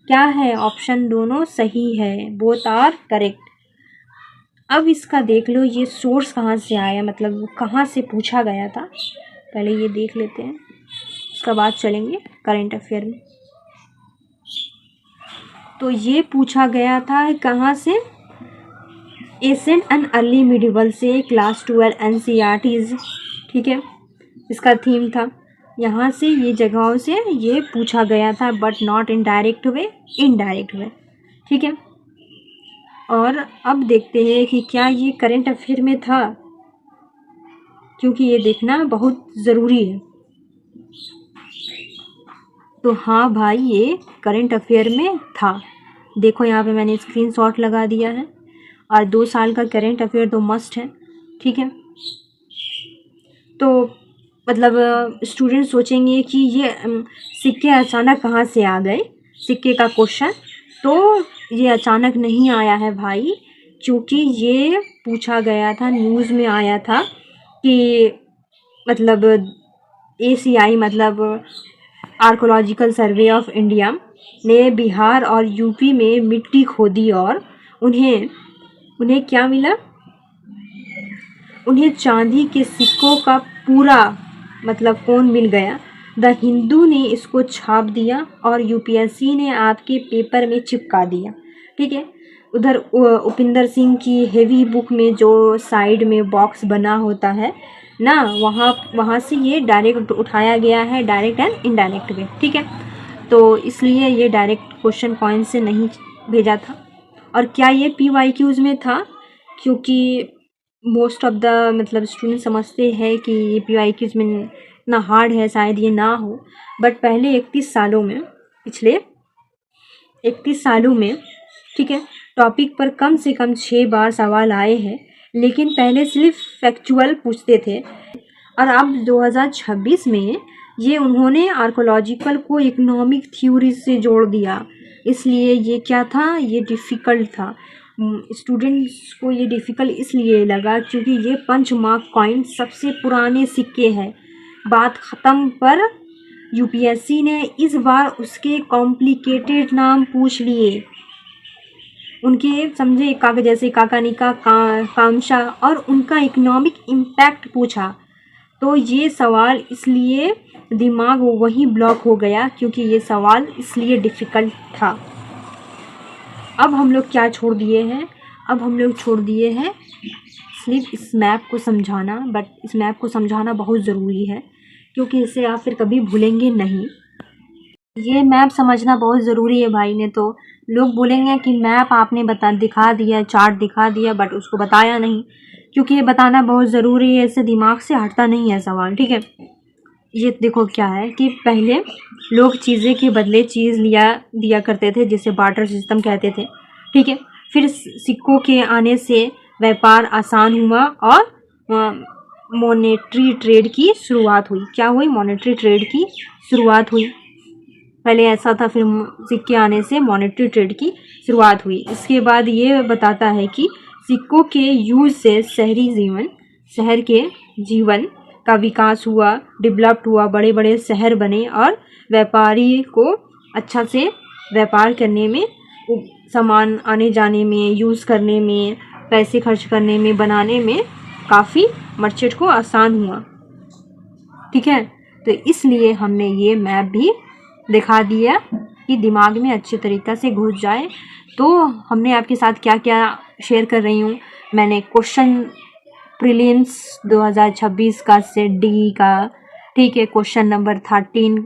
क्या है, ऑप्शन दोनों सही है, बोथ आर करेक्ट। अब इसका देख लो ये सोर्स कहाँ से आया, मतलब कहाँ से पूछा गया था, पहले ये देख लेते हैं, उसके बाद चलेंगे करंट अफेयर में। तो ये पूछा गया था कहाँ से, एसेंट एंड अर्ली मिडिवल से, क्लास 12 एनसीईआरटीज। ठीक है, इसका थीम था। यहाँ से ये जगहों से ये पूछा गया था, but not in direct way, indirect way. ठीक है, और अब देखते हैं कि क्या ये करंट अफेयर में था, क्योंकि ये देखना बहुत ज़रूरी है। तो हाँ भाई, ये करंट अफेयर में था। देखो यहाँ पे मैंने स्क्रीनशॉट लगा दिया है, और 2 साल का करंट अफेयर तो मस्ट है। ठीक है, तो मतलब स्टूडेंट सोचेंगे कि ये सिक्के अचानक कहाँ से आ गए, सिक्के का क्वेश्चन। तो ये अचानक नहीं आया है भाई, क्योंकि ये पूछा गया था, न्यूज़ में आया था कि मतलब ACI मतलब आर्कोलॉजिकल सर्वे ऑफ इंडिया ने बिहार और यूपी में मिट्टी खोदी और उन्हें क्या मिला, उन्हें चांदी के सिक्कों का पूरा मतलब फोन मिल गया। द हिंदू ने इसको छाप दिया और यूपीएससी ने आपके पेपर में चिपका दिया। ठीक है, उधर उपिंदर सिंह की हेवी बुक में जो साइड में बॉक्स बना होता है ना, वहाँ से ये डायरेक्ट उठाया गया है, डायरेक्ट एंड इनडायरेक्ट वे। ठीक है, तो इसलिए ये डायरेक्ट क्वेश्चन पॉइंट से नहीं भेजा था। और क्या ये PYQs में था, क्योंकि मोस्ट ऑफ द मतलब स्टूडेंट समझते हैं कि ये PYQs में इतना हार्ड है, शायद ये ना हो। बट पहले 31 सालों में, पिछले 31 सालों में, ठीक है, टॉपिक पर कम से कम 6 बार सवाल आए हैं, लेकिन पहले सिर्फ फैक्चुअल पूछते थे। और अब 2026 में ये उन्होंने आर्कोलॉजिकल को इकोनॉमिक थ्योरी से जोड़ दिया, इसलिए ये क्या था, ये डिफ़िकल्ट था। स्टूडेंट्स को ये डिफ़िकल्ट इसलिए लगा क्योंकि ये पंच मार्क कॉइन सबसे पुराने सिक्के हैं। बात ख़त्म, पर यूपीएससी ने इस बार उसके कॉम्प्लिकेटेड नाम पूछ लिए, उनके समझे जैसे काकानिका, कामशा, और उनका इकोनॉमिक इम्पैक्ट पूछा। तो ये सवाल इसलिए दिमाग वहीं ब्लॉक हो गया क्योंकि ये सवाल इसलिए डिफ़िकल्ट था। अब हम लोग क्या छोड़ दिए हैं, अब हम लोग छोड़ दिए हैं सिर्फ इस मैप को समझाना, बट इस मैप को समझाना बहुत ज़रूरी है क्योंकि इसे आप फिर कभी भूलेंगे नहीं। ये मैप समझना बहुत ज़रूरी है भाई, ने तो लोग बोलेंगे कि मैप आपने दिखा दिया, चार्ट दिखा दिया, बट उसको बताया नहीं, क्योंकि ये बताना बहुत ज़रूरी है, इससे दिमाग से हटता नहीं है सवाल, ठीक है। ये देखो क्या है कि पहले लोग चीज़ें के बदले चीज़ दिया करते थे, जिसे बार्टर सिस्टम कहते थे, ठीक है। फिर सिक्कों के आने से व्यापार आसान हुआ और मॉनेटरी ट्रेड की शुरुआत हुई। क्या हुई? मॉनेटरी ट्रेड की शुरुआत हुई। पहले ऐसा था, फिर सिक्के आने से मॉनेटरी ट्रेड की शुरुआत हुई। इसके बाद ये बताता है कि सिक्कों के यूज से शहर के जीवन का विकास हुआ, डेवलप्ड हुआ, बड़े बड़े शहर बने और व्यापारी को अच्छा से व्यापार करने में, सामान आने जाने में, यूज़ करने में, पैसे खर्च करने में, बनाने में काफ़ी मर्चेंट को आसान हुआ, ठीक है। तो इसलिए हमने ये मैप भी दिखा दिया कि दिमाग में अच्छे तरीक़े से घुस जाए। तो हमने आपके साथ क्या क्या शेयर कर रही हूँ, मैंने क्वेश्चन प्रीलिम्स 2026 का सेट डी का, ठीक है, क्वेश्चन नंबर 13,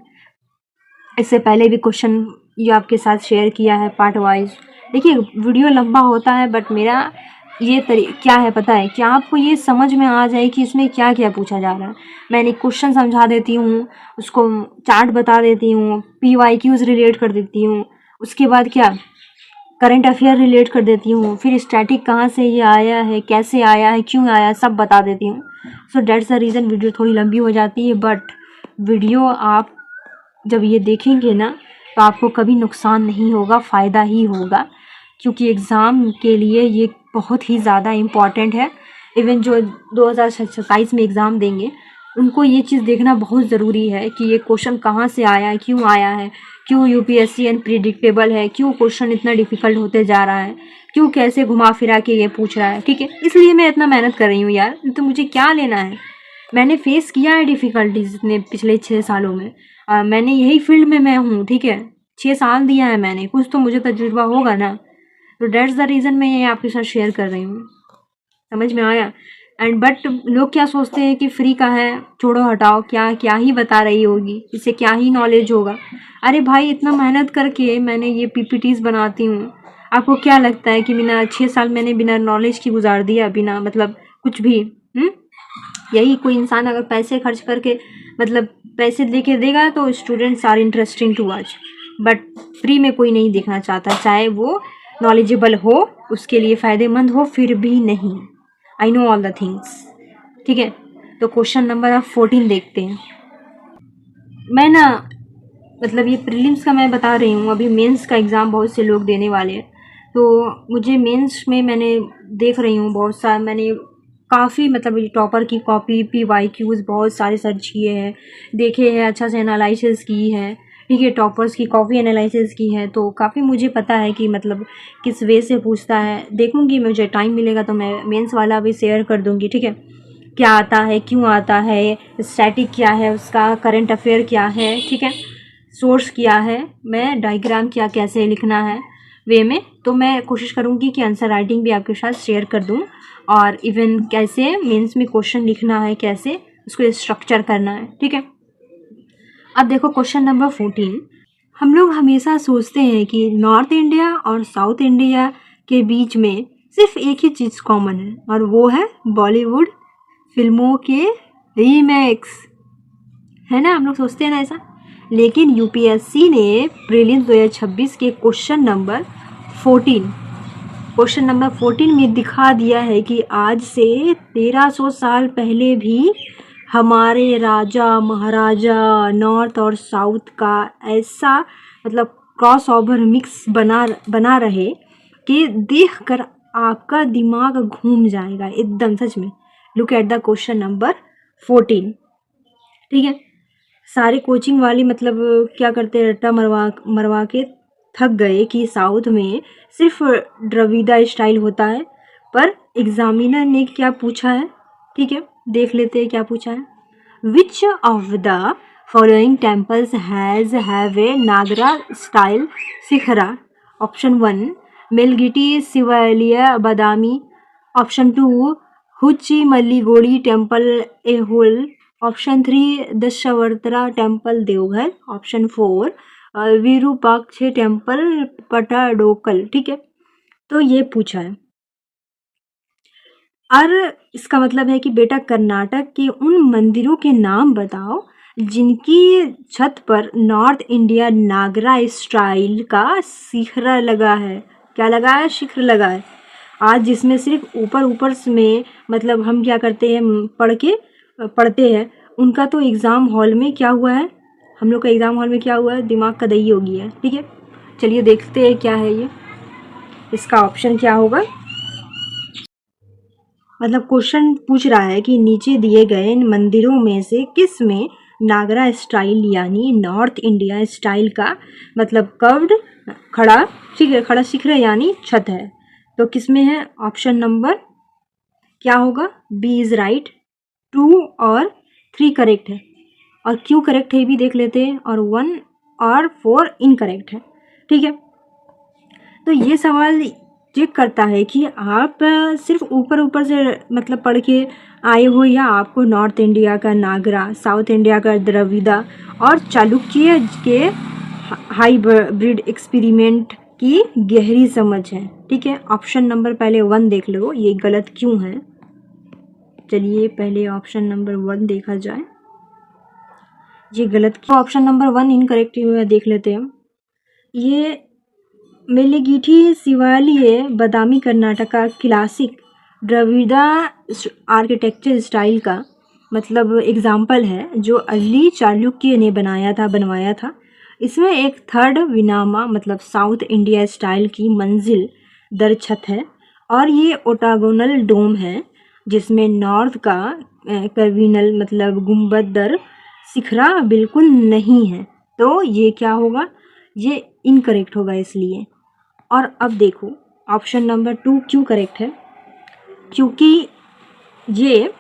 इससे पहले भी क्वेश्चन ये आपके साथ शेयर किया है पार्ट वाइज। देखिए वीडियो लंबा होता है, बट मेरा ये क्या है पता है, क्या आपको ये समझ में आ जाए कि इसमें क्या क्या पूछा जा रहा है। मैंने क्वेश्चन समझा देती हूँ, उसको चार्ट बता देती हूँ, PYQs रिलेट कर देती हूँ, उसके बाद क्या करंट अफेयर रिलेट कर देती हूँ, फिर स्टैटिक कहाँ से ये आया है, कैसे आया है, क्यों आया है, सब बता देती हूँ। So that's the reason video थोड़ी लंबी हो जाती है, बट वीडियो आप जब ये देखेंगे ना तो आपको कभी नुकसान नहीं होगा, फ़ायदा ही होगा, क्योंकि एग्ज़ाम के लिए ये बहुत ही ज़्यादा इम्पॉर्टेंट है। इवन जो 2027 में एग्ज़ाम देंगे उनको ये चीज़ देखना बहुत ज़रूरी है कि ये क्वेश्चन कहाँ से आया है, क्यों आया है, क्यों UPSC अनप्रिडिक्टेबल है, क्यों क्वेश्चन इतना डिफ़िकल्ट होते जा रहा है, क्यों कैसे घुमा फिरा के ये पूछ रहा है, ठीक है। इसलिए मैं इतना मेहनत कर रही हूँ यार, तो मुझे क्या लेना है, मैंने फेस किया है डिफ़िकल्टीज इतने पिछले 6 सालों में। मैंने यही फील्ड में मैं हूँ, ठीक है, 6 साल दिया है मैंने, कुछ तो मुझे तजुर्बा होगा ना। तो डेट्स द रीज़न मैं ये आपके साथ शेयर कर रही हूँ, समझ में आया। एंड बट लोग क्या सोचते हैं कि फ्री का है, छोड़ो हटाओ, क्या क्या ही बता रही होगी, इससे क्या ही नॉलेज होगा। अरे भाई इतना मेहनत करके मैंने ये PPTs बनाती हूँ, आपको क्या लगता है कि बिना 6 साल मैंने बिना नॉलेज की गुजार दिया, बिना मतलब कुछ भी? यही कोई इंसान अगर पैसे खर्च करके मतलब पैसे लेके देगा तो students are interesting to watch, but free में कोई नहीं देखना चाहता, चाहे वो नॉलेजेबल हो, उसके लिए फ़ायदेमंद हो, फिर भी नहीं। I know all the things, ठीक है। तो क्वेश्चन नंबर 14 देखते हैं। मैं ना मतलब ये प्रीलिम्स का मैं बता रही हूँ, अभी मेंस का एग्ज़ाम बहुत से लोग देने वाले हैं, तो मुझे मेंस में मैंने देख रही हूँ बहुत सारा, मैंने काफ़ी मतलब टॉपर की कॉपी PYQs बहुत सारे सर्च किए हैं, देखे हैं, अच्छा से एनालिसिस की है, ठीक है, टॉपर्स की कॉपी एनालिसिस की है, तो काफ़ी मुझे पता है कि मतलब किस वे से पूछता है। देखूँगी, मुझे टाइम मिलेगा तो मैं मेंस वाला भी शेयर कर दूँगी, ठीक है, क्या आता है, क्यों आता है, स्टैटिक क्या है उसका, करंट अफेयर क्या है, ठीक है, सोर्स क्या है, मैं डायग्राम क्या कैसे लिखना है वे में, तो मैं कोशिश करूँगी कि आंसर राइटिंग भी आपके साथ शेयर कर दूँ, और इवन कैसे मेंस में क्वेश्चन लिखना है, कैसे उसको स्ट्रक्चर करना है, ठीक है। अब देखो क्वेश्चन नंबर 14, हम लोग हमेशा सोचते हैं कि नॉर्थ इंडिया और साउथ इंडिया के बीच में सिर्फ एक ही चीज़ कॉमन है, और वो है बॉलीवुड फिल्मों के रीमेक्स, है ना, हम लोग सोचते हैं ना ऐसा। लेकिन UPSC ने प्रीलिम्स 2026 के क्वेश्चन नंबर 14 में दिखा दिया है कि आज से 1300 साल पहले भी हमारे राजा महाराजा नॉर्थ और साउथ का ऐसा मतलब क्रॉस ओवर मिक्स बना रहे कि देखकर आपका दिमाग घूम जाएगा एकदम, सच में। Look at the question number 14, ठीक है। सारे कोचिंग वाले मतलब क्या करते हैं, रट्टा मरवा के थक गए कि साउथ में सिर्फ द्रविड़ा स्टाइल होता है, पर एग्जामिनर ने क्या पूछा है, ठीक है, देख लेते हैं क्या पूछा है। Which of the following temples have a Nagara style sikhara? Option 1 Melgiti Sivalaya Badami. Option 2 Huchi Malligodi Temple Ehol. Option 3 Dashavartara Temple Deoghar. Option 4 Virupaksha temple Pattadakal. ठीक है, तो ये पूछा है। और इसका मतलब है कि बेटा कर्नाटक के उन मंदिरों के नाम बताओ जिनकी छत पर नॉर्थ इंडिया नागरा स्टाइल का शिखर लगा है। क्या लगा है? शिखर लगा है। आज जिसमें सिर्फ ऊपर में मतलब हम क्या करते हैं, पढ़ते हैं, उनका तो एग्ज़ाम हॉल में क्या हुआ है, हम लोग का एग्ज़ाम हॉल में क्या हुआ है, दिमाग का दही हो गया है। ठीक है, चलिए देखते हैं क्या है ये, इसका ऑप्शन क्या होगा। मतलब क्वेश्चन पूछ रहा है कि नीचे दिए गए मंदिरों में से किस में नागरा स्टाइल यानी नॉर्थ इंडिया स्टाइल का मतलब कर्व्ड खड़ा, ठीक है, खड़ा शिखर यानी छत है, तो किस में है? ऑप्शन नंबर क्या होगा? B is right. 2 और 3 करेक्ट है, और क्यों करेक्ट है ये भी देख लेते हैं, और 1 और 4 इनकरेक्ट है। ठीक है, तो ये सवाल चेक करता है कि आप सिर्फ ऊपर से मतलब पढ़ के आए हो या आपको नॉर्थ इंडिया का नागरा, साउथ इंडिया का द्रविड़ा और चालुक्य के हाइब्रिड एक्सपेरिमेंट की गहरी समझ है। ठीक है, ऑप्शन नंबर पहले 1 देख लो, ये गलत क्यों है। चलिए पहले ऑप्शन नंबर 1 देखा जाए, ये गलत क्यों। ऑप्शन नंबर 1 इनकरेक्ट देख लेते हैं। ये मेलेगीठी शिवालय बादामी कर्नाटक का क्लासिक द्रविड़ा आर्किटेक्चर स्टाइल का मतलब एग्जाम्पल है जो अर्ली चालुक्य ने बनवाया था। इसमें एक थर्ड विनामा मतलब साउथ इंडिया स्टाइल की मंजिल दर छत है, और ये ओटागोनल डोम है जिसमें नॉर्थ का कर्विनल मतलब गुंबद दर शिखरा बिल्कुल नहीं है। तो ये क्या होगा? ये इनकरेक्ट होगा इसलिए। और अब देखो ऑप्शन नंबर 2 क्यों करेक्ट है, क्योंकि ये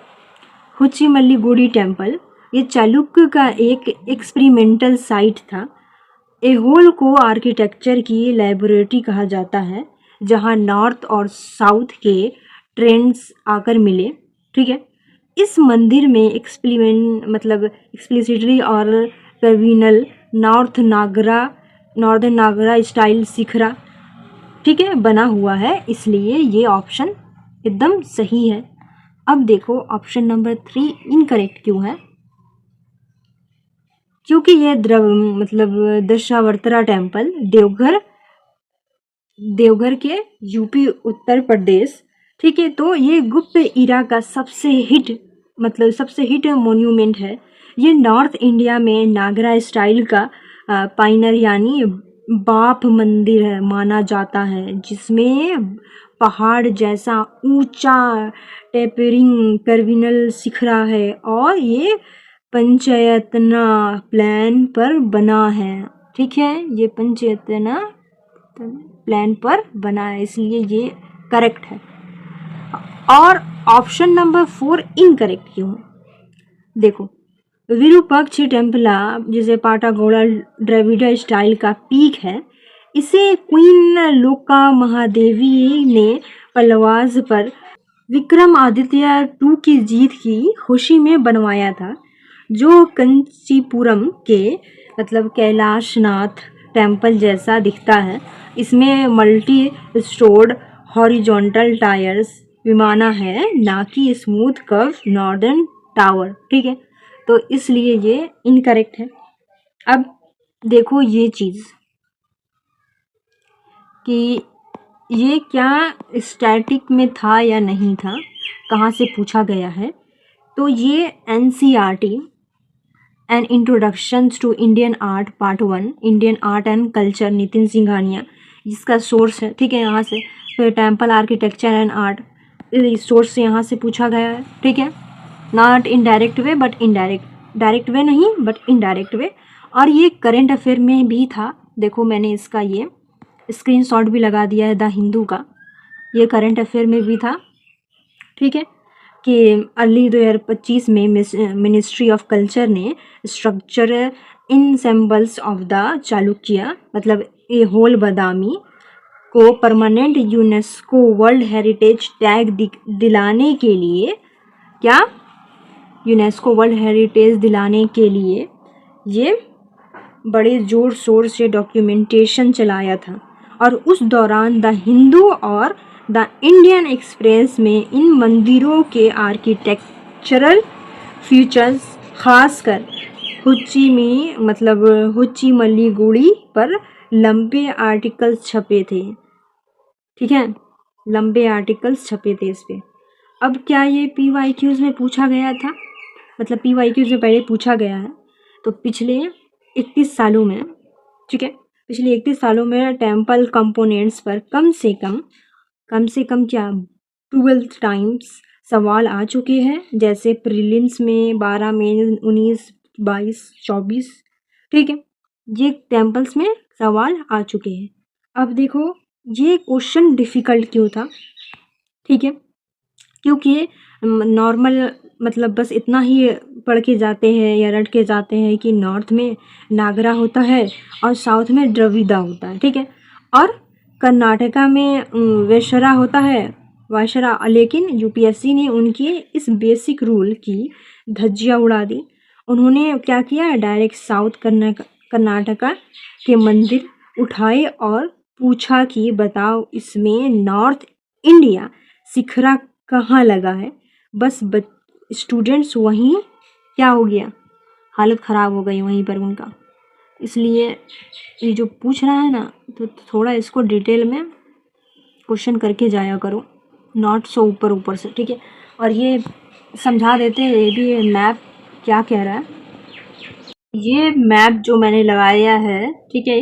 हुच्चीमल्लीगुडी टेम्पल ये चालुक्य का एक एक्सपेरिमेंटल साइट था। एहोल को आर्किटेक्चर की लैबोरेटरी कहा जाता है जहां नॉर्थ और साउथ के ट्रेंड्स आकर मिले। ठीक है, इस मंदिर में एक्सप्लिसिटली और कर्विनल नॉर्दर्न नागरा स्टाइल शिखरा, ठीक है, बना हुआ है, इसलिए ये ऑप्शन एकदम सही है। अब देखो ऑप्शन नंबर 3 इनकरेक्ट क्यों है, क्योंकि ये दशावतारा टेम्पल देवघर के यूपी उत्तर प्रदेश, ठीक है, तो ये गुप्त इरा का सबसे हिट मोन्यूमेंट है। ये नॉर्थ इंडिया में नागरा स्टाइल का पाइनर यानी बाप मंदिर है माना जाता है, जिसमें पहाड़ जैसा ऊंचा टेपरिंग कर्विनल शिखरा है और ये पंचयतना प्लान पर बना है। ठीक है, ये पंचयतना प्लान पर बना है, इसलिए ये करेक्ट है। और ऑप्शन नंबर 4 इनकरेक्ट क्यों है? देखो विरूपाक्ष टेम्पला जिसे पाटागोड़ा द्रविड़ा स्टाइल का पीक है, इसे क्वीन लोका महादेवी ने पलवाज पर विक्रमादित्य 2 की जीत की खुशी में बनवाया था, जो कंचीपुरम के कैलाशनाथ टेम्पल जैसा दिखता है। इसमें मल्टी स्टोर्ड हॉरिजॉन्टल टायर्स विमाना है, ना कि स्मूथ कर्व नॉर्दर्न टावर। ठीक है, तो इसलिए ये इनकरेक्ट है। अब देखो ये चीज़ कि ये क्या स्टैटिक में था या नहीं था, कहाँ से पूछा गया है, तो ये NCERT an introduction to Indian art part 1 Indian art and culture Nitin Singhania जिसका सोर्स है। ठीक है, यहाँ से फिर temple architecture and art source से यहाँ से पूछा गया है। ठीक है, not in direct way but direct way नहीं बट इनडायरेक्ट वे। और ये करेंट अफेयर में भी था, देखो मैंने इसका ये स्क्रीनशॉट भी लगा दिया है द हिंदू का, ये करेंट अफेयर में भी था। ठीक है, कि अर्ली 2025 में मिनिस्ट्री ऑफ कल्चर ने स्ट्रक्चर इनसेम्बल्स ऑफ द चालुक्य मतलब ए होल बादामी को permanent UNESCO world heritage tag दिलाने के लिए क्या यूनेस्को वर्ल्ड हेरिटेज दिलाने के लिए ये बड़े ज़ोर शोर से डॉक्यूमेंटेशन चलाया था। और उस दौरान द हिंदू और द इंडियन एक्सप्रेस में इन मंदिरों के आर्किटेक्चरल फीचर्स खासकर हुच्ची मल्लीगुड़ी पर लंबे आर्टिकल्स छपे थे। ठीक है, लंबे आर्टिकल्स छपे थे इस पे। अब क्या ये PYQs में पूछा गया था, मतलब PYQs में पहले पूछा गया है। तो पिछले 31 सालों में, ठीक है, पिछले 31 सालों में टेम्पल कंपोनेंट्स पर कम से कम क्या 12 टाइम्स सवाल आ चुके हैं। जैसे प्रीलिम्स में 12 में 19, 22, 24, ठीक है, ये टेम्पल्स में सवाल आ चुके हैं। अब देखो ये क्वेश्चन डिफ़िकल्ट क्यों था, ठीक है, क्योंकि नॉर्मल मतलब बस इतना ही पढ़ के जाते हैं या रट के जाते हैं कि नॉर्थ में नागरा होता है और साउथ में द्रविड़ा होता है, ठीक है, और कर्नाटका में वैशरा होता है, वायशरा। लेकिन UPSC ने उनके इस बेसिक रूल की धज्जियाँ उड़ा दी। उन्होंने क्या किया, डायरेक्ट साउथ कर्नाटका के मंदिर उठाए और पूछा कि बताओ इसमें नॉर्थ इंडिया शिखरा कहाँ लगा है। बस स्टूडेंट्स वहीं क्या हो गया, हालत ख़राब हो गई वहीं पर उनका। इसलिए ये जो पूछ रहा है ना, तो थोड़ा इसको डिटेल में क्वेश्चन करके जाया करो, नॉट सो ऊपर से, ठीक है। और ये समझा देते हैं ये भी मैप क्या कह रहा है। ये मैप जो मैंने लगाया है, ठीक है,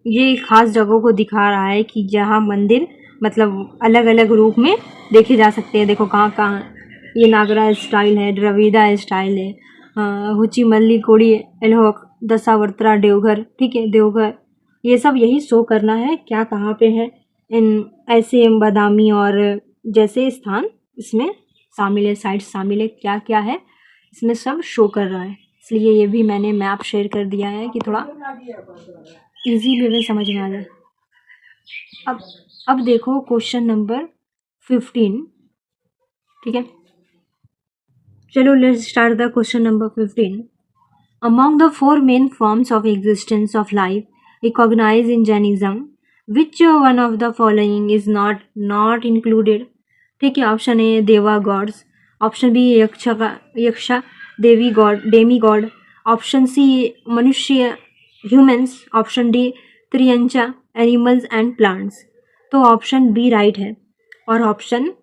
ये खास जगहों को दिखा रहा है कि जहाँ मंदिर मतलब अलग अलग रूप में देखे जा सकते हैं। देखो कहाँ कहाँ ये नागरा स्टाइल है, द्रविड़ा स्टाइल है, हुची मल्ली कोड़ी एल्होक दशावतारा देवघर, ठीक है, देवघर, ये सब यही शो करना है क्या कहाँ पे है। इन ऐसे बादामी और जैसे स्थान इसमें शामिल है, साइट्स शामिल है, क्या क्या है इसमें सब शो कर रहा है। इसलिए ये भी मैंने मैप शेयर कर दिया है कि थोड़ा इजी वे में समझ में आ जाए। अब देखो क्वेश्चन नंबर 15, ठीक है, चलो let's start the question number 15। Among the four main forms of existence of life recognized in Jainism, which one of the following is not included? ठीक है, option A deva gods, option B yaksha devi god demigod, option C manushya humans, option D tiryancha animals and plants. तो option B right है और option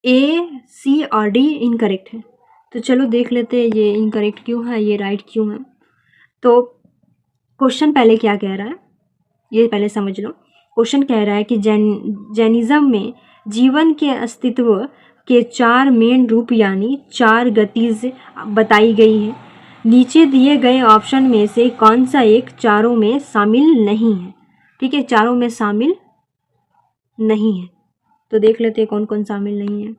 A, सी और D incorrect है। तो चलो देख लेते हैं ये इनकरेक्ट क्यों है, ये राइट क्यों है। तो क्वेश्चन पहले क्या कह रहा है ये पहले समझ लो। क्वेश्चन कह रहा है कि जैनिज्म में जीवन के अस्तित्व के 4 मेन रूप यानी 4 गतिज बताई गई है। नीचे दिए गए ऑप्शन में से कौन सा एक चारों में शामिल नहीं है, ठीक है, चारों में शामिल नहीं है। तो देख लेते हैं कौन कौन शामिल नहीं है।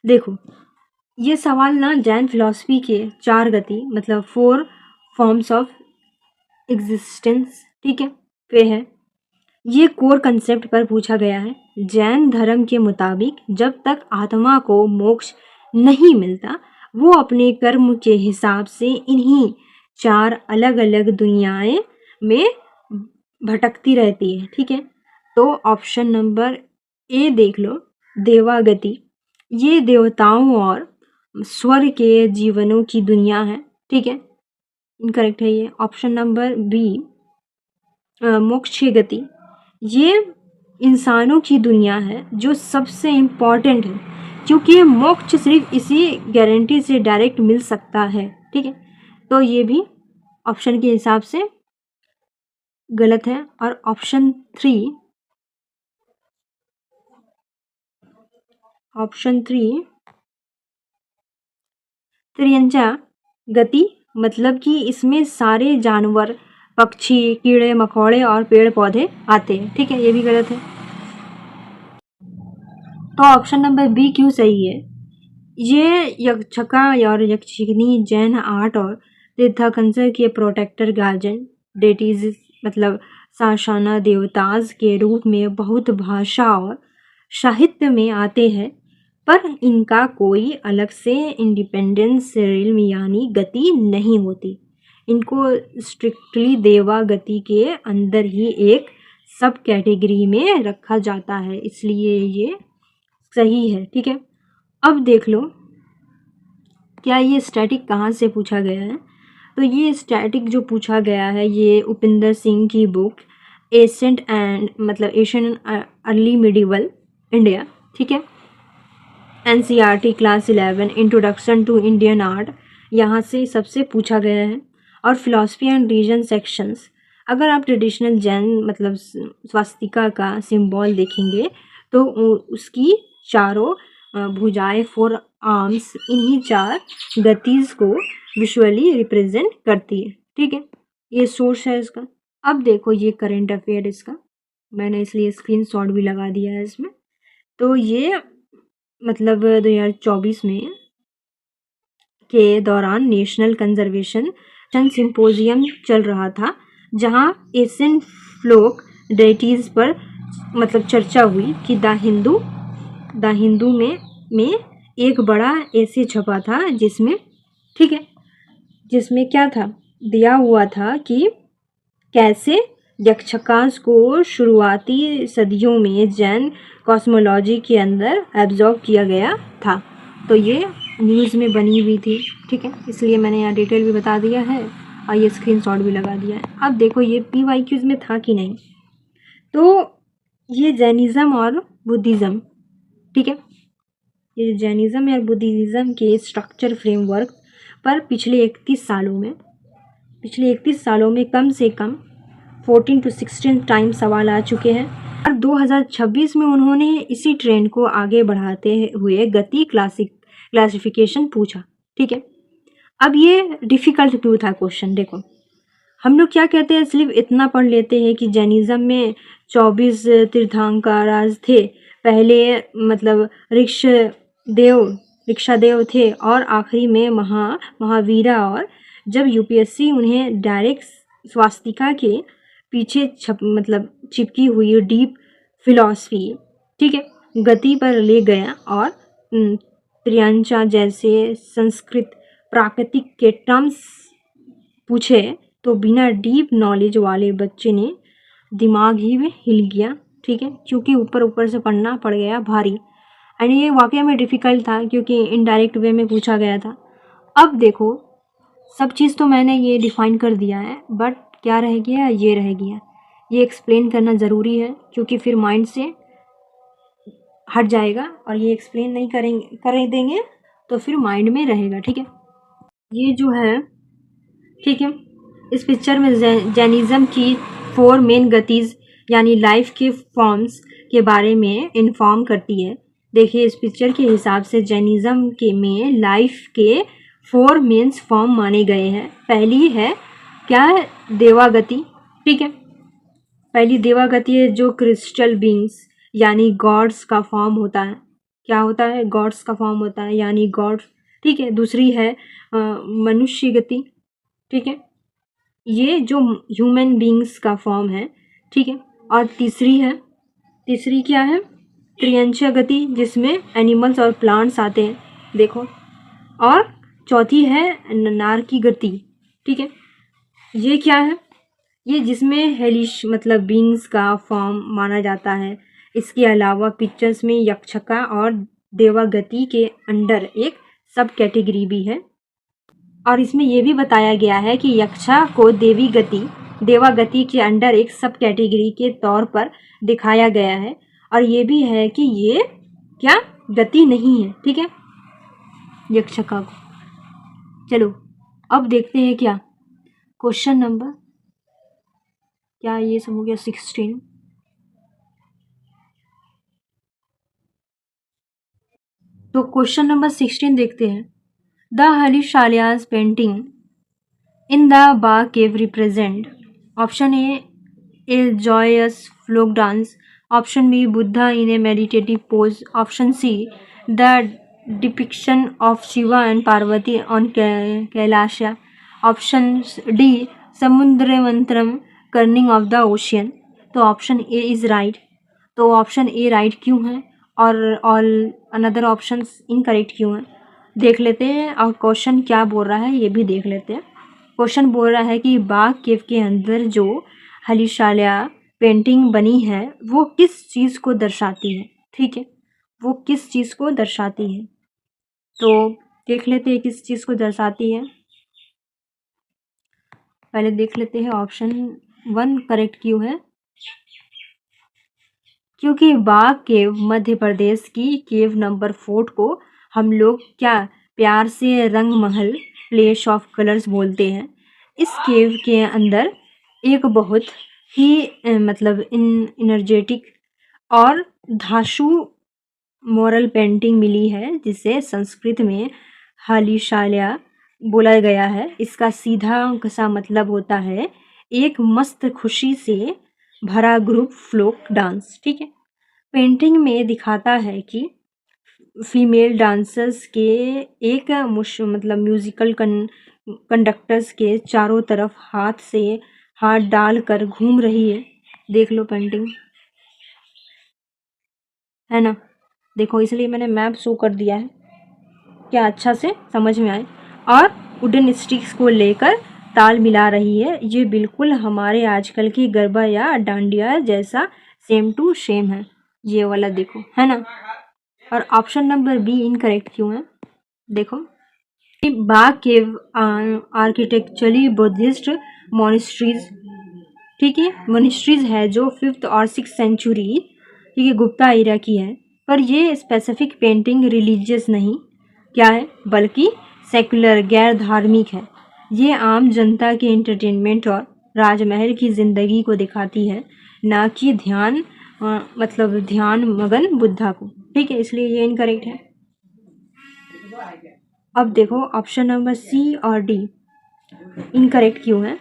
देखो ये सवाल ना जैन फिलॉसफी के 4 गति मतलब 4 फॉर्म्स ऑफ एग्जिस्टेंस, ठीक है, पे है। ये कोर कंसेप्ट पर पूछा गया है। जैन धर्म के मुताबिक जब तक आत्मा को मोक्ष नहीं मिलता वो अपने कर्म के हिसाब से इन्हीं 4 अलग अलग दुनियाएं में भटकती रहती है, ठीक है। तो ऑप्शन नंबर ए देख लो, देवागति, ये देवताओं और स्वर्ग के जीवनों की दुनिया है, ठीक है, इनकरेक्ट है ये। ऑप्शन नंबर बी मोक्ष गति, ये इंसानों की दुनिया है जो सबसे इम्पॉर्टेंट है क्योंकि मोक्ष सिर्फ इसी गारंटी से डायरेक्ट मिल सकता है, ठीक है। तो ये भी ऑप्शन के हिसाब से गलत है। और ऑप्शन 3 त्रियंचा गति मतलब कि इसमें सारे जानवर, पक्षी, कीड़े मकोड़े और पेड़ पौधे आते हैं, ठीक है, ये भी गलत है। तो ऑप्शन नंबर बी क्यों सही है। ये यक्षका और यक्षिनी जैन आर्ट और तीर्थंकर के प्रोटेक्टर गार्जियन डेटीज मतलब शासना देवताज के रूप में बहुत भाषा और साहित्य में आते हैं, पर इनका कोई अलग से इंडिपेंडेंस रिल्म यानी गति नहीं होती। इनको स्ट्रिक्टली देवा गति के अंदर ही एक सब कैटेगरी में रखा जाता है, इसलिए ये सही है। ठीक है, अब देख लो क्या ये स्टैटिक कहाँ से पूछा गया है। तो ये स्टैटिक जो पूछा गया है ये उपिंदर सिंह की बुक एशियंट एंड मतलब एशियन अर्ली मिडिवल इंडिया, ठीक है, NCERT class 11 introduction to Indian art, यहाँ से सबसे पूछा गया है। और फिलॉसफी एंड रीजन सेक्शंस, अगर आप ट्रेडिशनल जैन मतलब स्वास्तिका का सिंबल देखेंगे तो उसकी चारों भुजाएं 4 आर्म्स इन्हीं 4 गतिज को विजुअली रिप्रेजेंट करती है। ठीक है, ये सोर्स है इसका। अब देखो ये करंट अफेयर इसका, मैंने इसलिए स्क्रीनशॉट भी लगा दिया है इसमें। तो ये मतलब 2024 में के दौरान नेशनल कंजर्वेशन सिंपोजियम चल रहा था, जहां एशियन फ्लोक डेटीज पर मतलब चर्चा हुई कि द हिंदू में एक बड़ा ऐसे छपा था जिसमें, ठीक है, जिसमें क्या था दिया हुआ था कि कैसे यक्षकांस को शुरुआती सदियों में जैन कॉस्मोलॉजी के अंदर एब्जॉर्ब किया गया था। तो ये न्यूज़ में बनी हुई थी, ठीक है, इसलिए मैंने यहाँ डिटेल भी बता दिया है और ये स्क्रीनशॉट भी लगा दिया है। अब देखो ये PYQs में था कि नहीं। तो ये जैनिज़्म और बुद्धिज़्म, ठीक है, ये जैनिज़्म और बुद्धिज़्म के स्ट्रक्चर फ्रेमवर्क पर पिछले 31 सालों में कम से कम 14 to 16 टाइम सवाल आ चुके हैं। और 2026 में उन्होंने इसी ट्रेंड को आगे बढ़ाते हुए गति क्लासिफिकेशन पूछा। ठीक है, अब ये डिफ़िकल्ट क्यों था क्वेश्चन, देखो हम लोग क्या कहते हैं, सिर्फ इतना पढ़ लेते हैं कि जैनिज़्म में 24 तीर्थंकर थे, पहले मतलब ऋक्षादेव थे और आखिरी में महावीरा, और जब UPSC उन्हें डायरेक्ट स्वास्तिका के पीछे चिपकी हुई डीप फिलॉसफी, ठीक है, गति पर ले गया और त्रियंचा जैसे संस्कृत प्राकृतिक के टर्म्स पूछे तो बिना डीप नॉलेज वाले बच्चे ने दिमाग ही में हिल गया। ठीक है, क्योंकि ऊपर से पढ़ना पड़ गया भारी, एंड ये वाकई में डिफ़िकल्ट था क्योंकि इनडायरेक्ट वे में पूछा गया था। अब देखो सब चीज़ तो मैंने ये डिफ़ाइन कर दिया है, बट क्या रह गया, ये रह गया, ये एक्सप्लेन करना ज़रूरी है क्योंकि फिर माइंड से हट जाएगा और ये एक्सप्लेन नहीं कर देंगे तो फिर माइंड में रहेगा। ठीक है, ये जो है, ठीक है, इस पिक्चर में जैनिज़्म की 4 मेन गतिज यानी लाइफ के फॉर्म्स के बारे में इन्फॉर्म करती है। देखिए इस पिक्चर के हिसाब से जैनिज़्म के में लाइफ के 4 मेन फॉर्म माने गए हैं। पहली है क्या है, देवागति। ठीक है, पहली देवागति है जो क्रिस्टल बींग्स यानी गॉड्स का फॉर्म होता है। क्या होता है, गॉड्स का फॉर्म होता है यानी गॉड। ठीक है, दूसरी है मनुष्य गति। ठीक है, ये जो ह्यूमन बींग्स का फॉर्म है। ठीक है, और तीसरी क्या है, त्रियंचा गति जिसमें एनिमल्स और प्लांट्स आते हैं, देखो। और चौथी है नारकी गति। ठीक है, ये क्या है, ये जिसमें हेलिश मतलब बींग्स का फॉर्म माना जाता है। इसके अलावा पिक्चर्स में यक्षका और देवागति के अंडर एक सब कैटेगरी भी है, और इसमें यह भी बताया गया है कि यक्षा को देवागति के अंडर एक सब कैटेगरी के तौर पर दिखाया गया है, और ये भी है कि ये क्या गति नहीं है। ठीक है, यक्षका को। चलो अब देखते हैं क्या क्वेश्चन नंबर, क्या ये सब हो गया 16। तो क्वेश्चन नंबर 16 देखते हैं। द हलिशालियाज painting in the Bagh cave represent, option A joyous folk dance, option B Buddha in a meditative pose, option C the depiction of Shiva and Parvati on Kailash, option D samudra manthanam churning of the ocean. तो option A is right. तो option A right क्यों है और all another options incorrect क्यों हैं, देख लेते हैं। और क्वेश्चन क्या बोल रहा है ये भी देख लेते हैं। क्वेश्चन बोल रहा है कि बाघ केव के अंदर जो हलिशाल्या पेंटिंग बनी है वो किस चीज़ को दर्शाती है, ठीक है, वो किस चीज़ को दर्शाती है। तो देख लेते हैं किस चीज़ को दर्शाती है। पहले देख लेते हैं ऑप्शन 1 करेक्ट क्यों है। क्योंकि बाघ केव मध्य प्रदेश की केव नंबर 4 को हम लोग क्या प्यार से रंग महल प्लेस ऑफ कलर्स बोलते हैं। इस केव के अंदर एक बहुत ही मतलब इनर्जेटिक और धासु मोरल पेंटिंग मिली है जिसे संस्कृत में हलिशाल्या बोला गया है। इसका सीधा सा मतलब होता है एक मस्त खुशी से भरा ग्रुप फ्लोक डांस, ठीक है। पेंटिंग में दिखाता है कि फीमेल डांसर्स के एक मतलब म्यूजिकल कंडक्टर्स के चारों तरफ हाथ से हाथ डालकर घूम रही है। देख लो पेंटिंग, है ना, देखो इसलिए मैंने मैप शो कर दिया है क्या अच्छा से समझ में आए। और वुडन स्टिक्स को लेकर ताल मिला रही है। ये बिल्कुल हमारे आजकल की गरबा या डांडिया जैसा सेम टू सेम है ये वाला, देखो, है ना। और ऑप्शन नंबर बी इनकरेक्ट क्यों है, देखो। बाघ केव आर्किटेक्चरली बुद्धिस्ट मोनेस्ट्रीज, ठीक है, मोनेस्ट्रीज है जो 5th और 6th सेंचुरी, ठीक है, गुप्ता एरा की है। पर ये स्पेसिफिक पेंटिंग रिलीजियस नहीं क्या है बल्कि सेकुलर गैर धार्मिक है। ये आम जनता के एंटरटेनमेंट और राजमहल की जिंदगी को दिखाती है, ना कि मतलब ध्यान मगन बुद्धा को, ठीक है, इसलिए ये इनकरेक्ट है। अब देखो ऑप्शन नंबर सी और डी इनकरेक्ट क्यों है।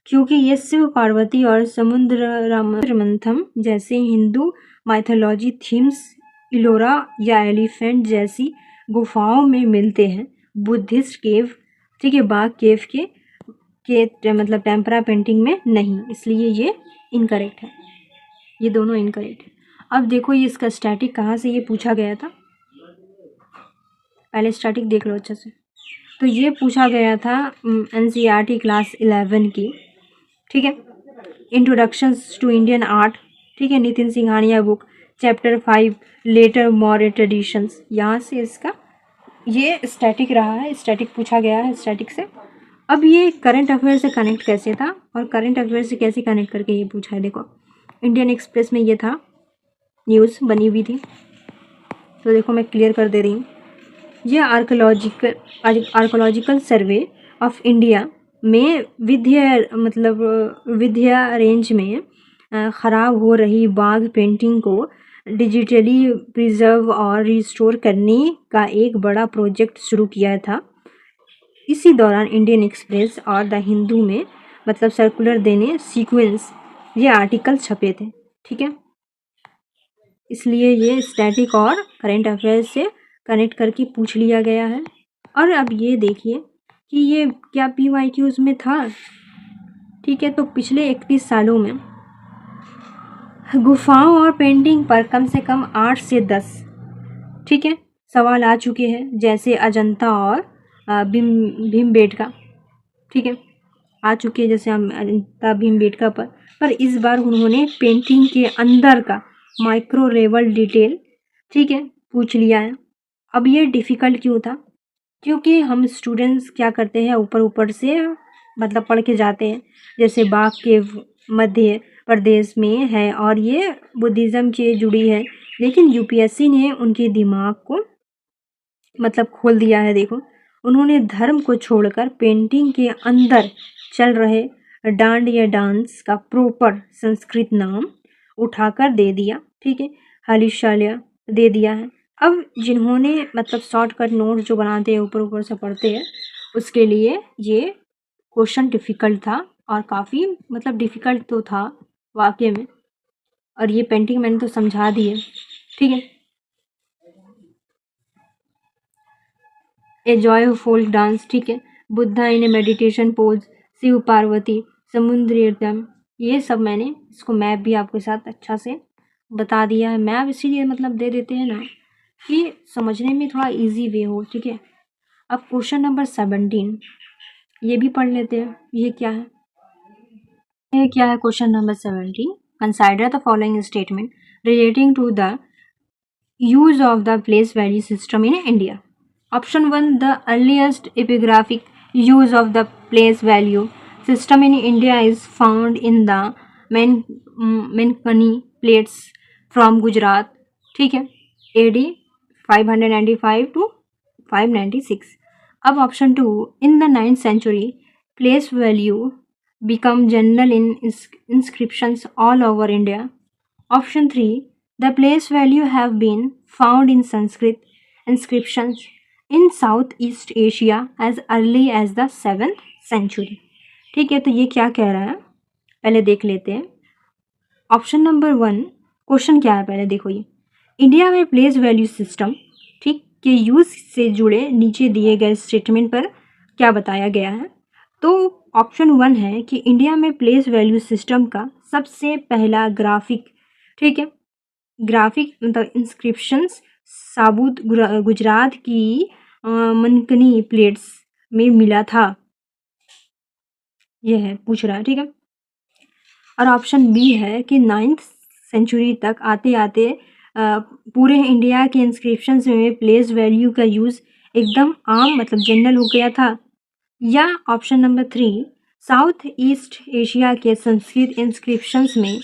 क्योंकि ये शिव पार्वती और समुद्र मंथन जैसे हिंदू माइथोलॉजी थीम्स इलोरा या एलिफेंट जैसी गुफाओं में मिलते हैं। बुद्धिस्ट केव, ठीक है, बाघ केव के मतलब टेम्परा पेंटिंग में नहीं, इसलिए ये इनकरेक्ट है। ये दोनों इनकरेक्ट है। अब देखो ये इसका स्टैटिक कहाँ से ये पूछा गया था, पहले स्टैटिक देख लो अच्छे से। तो ये पूछा गया था NCERT क्लास 11 की, ठीक है, इंट्रोडक्शंस टू इंडियन आर्ट, ठीक है, Nitin Singhania book, chapter 5 later mural traditions. यहाँ से इसका ये स्टैटिक रहा है, स्टैटिक पूछा गया है स्टैटिक से। अब ये करंट अफेयर से कनेक्ट कैसे था और करंट अफेयर से कैसे कनेक्ट करके ये पूछा है, देखो इंडियन एक्सप्रेस में ये था, न्यूज़ बनी हुई थी। तो देखो मैं क्लियर कर दे रही हूँ। ये आर्कोलॉजिकल सर्वे ऑफ इंडिया में विद्या रेंज में ख़राब हो रही बाघ पेंटिंग को डिजिटली प्रिजर्व और रिस्टोर करने का एक बड़ा प्रोजेक्ट शुरू किया था। इसी दौरान इंडियन एक्सप्रेस और द हिंदू में मतलब सर्कुलर देने सीक्वेंस ये आर्टिकल छपे थे, ठीक है, इसलिए ये स्टैटिक और करंट अफेयर से कनेक्ट करके पूछ लिया गया है। और अब ये देखिए कि ये क्या PYQs में था, ठीक है। तो पिछले 31 सालों में गुफाओं और पेंटिंग पर कम से कम 8 से 10, ठीक है, सवाल आ चुके हैं, जैसे अजंता और भीमबेटका, ठीक है, आ चुके हैं जैसे अजंता भीमबेटका पर इस बार उन्होंने पेंटिंग के अंदर का माइक्रो लेवल डिटेल, ठीक है, पूछ लिया है। अब ये डिफ़िकल्ट क्यों था, क्योंकि हम स्टूडेंट्स क्या करते हैं ऊपर ऊपर से मतलब पढ़ के जाते हैं, जैसे बाघ के मध्य प्रदेश में है और ये बुद्धिज़्म से जुड़ी है, लेकिन UPSC ने उनके दिमाग को मतलब खोल दिया है। देखो उन्होंने धर्म को छोड़कर पेंटिंग के अंदर चल रहे डांड या डांस का प्रॉपर संस्कृत नाम उठाकर दे दिया, ठीक है, हलिशाल्या दे दिया है। अब जिन्होंने मतलब शॉर्टकट नोट जो बनाते हैं ऊपर ऊपर से पढ़ते हैं उसके लिए ये क्वेश्चन डिफ़िकल्ट था और काफ़ी मतलब डिफ़िकल्ट तो था वाकई में। और ये पेंटिंग मैंने तो समझा दी है, ठीक है। ए जॉय फोल्क डांस, ठीक है। Buddha in a meditation pose, Shiva Parvati, समुद्री नृत्यम, ये सब मैंने इसको मैप भी आपके साथ अच्छा से बता दिया है। मैप इसीलिए मतलब दे देते हैं ना कि समझने में थोड़ा इजी वे हो, ठीक है। अब क्वेश्चन नंबर 17 ये भी पढ़ लेते हैं, ये क्या है। ये क्या है question number 17, consider the following statement relating to the use of the place value system in India. Option 1, the earliest epigraphic use of the place value system in India is found in the Mankani plates from Gujarat, ठीक है, AD 595 to 596. अब option 2, in the 9th century place value become general in inscriptions all over India. Option 3, the place value have been found in Sanskrit inscriptions in Southeast Asia as early as the 7th century. ठीक है, तो ये क्या कह रहा है पहले देख लेते हैं। ऑप्शन नंबर 1 क्वेश्चन क्या है पहले देखो। ये इंडिया में प्लेस वैल्यू सिस्टम, ठीक, के यूज से जुड़े नीचे दिए गए स्टेटमेंट पर क्या बताया गया है। तो ऑप्शन 1 है कि इंडिया में प्लेस वैल्यू सिस्टम का सबसे पहला ग्राफिक, ठीक है, ग्राफिक मतलब इंस्क्रिप्शंस साबुत गुजरात की मनकनी प्लेट्स में मिला था, यह है पूछ रहा है, ठीक है। और ऑप्शन बी है कि 9th सेंचुरी तक आते आते पूरे इंडिया के इंस्क्रिप्शंस में प्लेस वैल्यू का यूज़ एकदम आम मतलब जनरल हो गया था। या option number 3, south East Asia के संस्कृत इंस्क्रिप्शंस में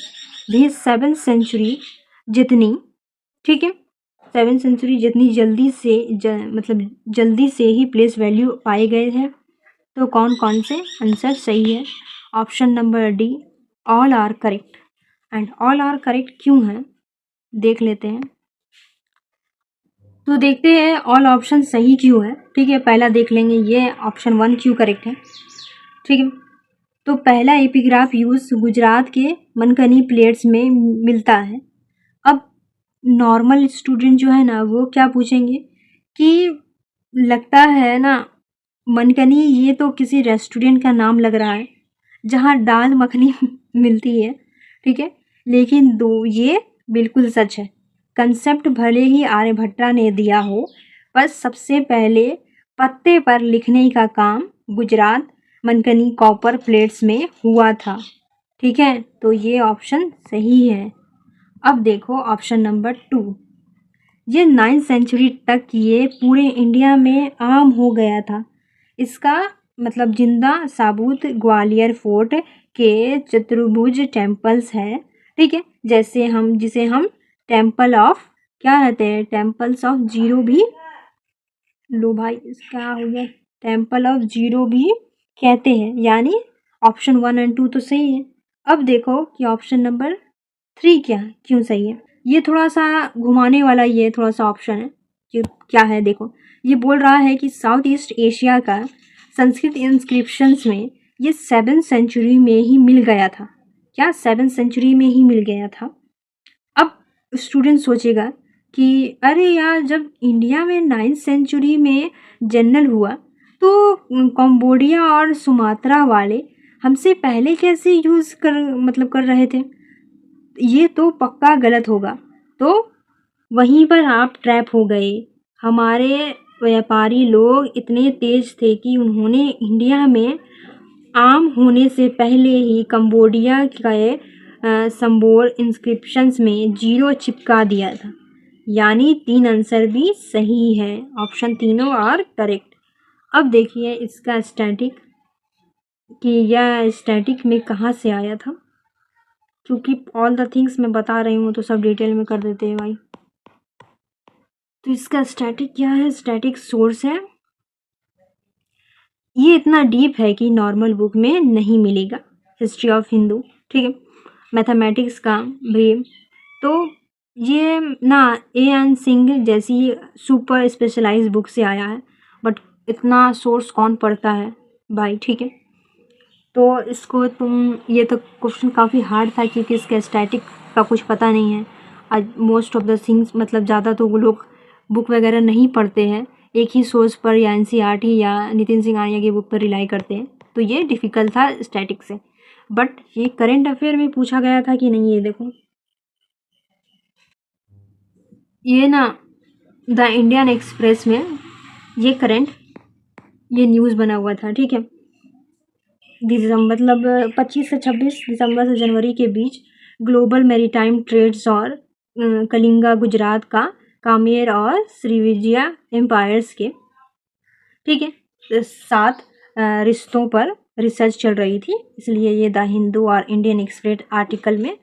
भी 7th सेंचुरी जितनी, ठीक है, 7th सेंचुरी जितनी जल्दी से मतलब जल्दी से ही प्लेस वैल्यू पाए गए हैं। तो कौन कौन से आंसर सही है। Option number D, all are correct. And all are correct क्यों है देख लेते हैं। तो देखते हैं ऑल ऑप्शन सही क्यों है, ठीक है। पहला देख लेंगे ये ऑप्शन 1 क्यों करेक्ट है, ठीक है। तो पहला एपिग्राफ यूज गुजरात के मनकनी प्लेट्स में मिलता है। अब नॉर्मल स्टूडेंट जो है ना वो क्या पूछेंगे कि लगता है ना मनकनी ये तो किसी रेस्टोरेंट का नाम लग रहा है जहाँ दाल मखनी मिलती है, ठीक है। लेकिन ये बिल्कुल सच है। कंसेप्ट भले ही आर्यभट्टा ने दिया हो, पर सबसे पहले पत्ते पर लिखने का काम गुजरात मनकनी कॉपर प्लेट्स में हुआ था, ठीक है। तो ये ऑप्शन सही है। अब देखो ऑप्शन नंबर 2, ये 9th सेंचुरी तक ये पूरे इंडिया में आम हो गया था। इसका मतलब जिंदा साबुत ग्वालियर फोर्ट के चतुर्भुज टेम्पल्स है, ठीक है, जिसे हम टेम्पल ऑफ क्या कहते हैं, टेम्पल्स ऑफ जीरो भी, लो भाई क्या हो गया, टेम्पल ऑफ जीरो भी कहते हैं। यानी ऑप्शन 1 और 2 तो सही है। अब देखो कि ऑप्शन नंबर 3 क्यों सही है। ये थोड़ा सा घुमाने वाला ये थोड़ा सा ऑप्शन है कि क्या है। देखो ये बोल रहा है कि साउथ ईस्ट एशिया का संस्कृत इंस्क्रिप्शंस में ये 7th सेंचुरी में ही मिल गया था। क्या 7th सेंचुरी में ही मिल गया था। अब स्टूडेंट सोचेगा कि अरे यार जब इंडिया में 9th सेंचुरी में जनरल हुआ तो कंबोडिया और सुमात्रा वाले हमसे पहले कैसे यूज़ कर रहे थे। ये तो पक्का गलत होगा। तो वहीं पर आप ट्रैप हो गए। हमारे व्यापारी लोग इतने तेज थे कि उन्होंने इंडिया में आम होने से पहले ही कंबोडिया के संबोर इंस्क्रिप्शंस में 0 चिपका दिया था। यानी 3 आंसर भी सही है, ऑप्शन तीनों और करेक्ट। अब देखिए इसका स्टैटिक कि यह स्टैटिक में कहाँ से आया था, क्योंकि ऑल द थिंग्स मैं बता रही हूँ तो सब डिटेल में कर देते हैं भाई। तो इसका स्टैटिक क्या है, स्टैटिक सोर्स है। ये इतना डीप है कि नॉर्मल बुक में नहीं मिलेगा। हिस्ट्री ऑफ हिंदू, ठीक है, मैथमेटिक्स का भी। तो ये ना A.N. सिंह जैसी सुपर स्पेशलाइज्ड बुक से आया है, बट इतना सोर्स कौन पढ़ता है भाई, ठीक है। तो इसको तुम, ये तो क्वेश्चन काफ़ी हार्ड था क्योंकि इसका स्टैटिक का कुछ पता नहीं है। आज मोस्ट ऑफ द थिंग्स मतलब ज़्यादा तो वो लोग बुक वगैरह नहीं पढ़ते हैं, एक ही सोर्स पर या एनसीईआरटी या नितिन सिंह आर्या की बुक पर रिलाई करते हैं, तो ये डिफ़िकल्ट था स्टैटिक से। बट ये करंट अफेयर में पूछा गया था कि नहीं, ये देखो, ये ना द इंडियन एक्सप्रेस में ये न्यूज़ बना हुआ था, ठीक है। दिसंबर मतलब 25 से 26 दिसंबर से जनवरी के बीच ग्लोबल मैरीटाइम ट्रेड्स और कलिंगा गुजरात का कामेर और श्रीविजया एम्पायर्स के, ठीक है, 7 रिश्तों पर रिसर्च चल रही थी, इसलिए ये द हिंदू और इंडियन एक्सप्रेस आर्टिकल में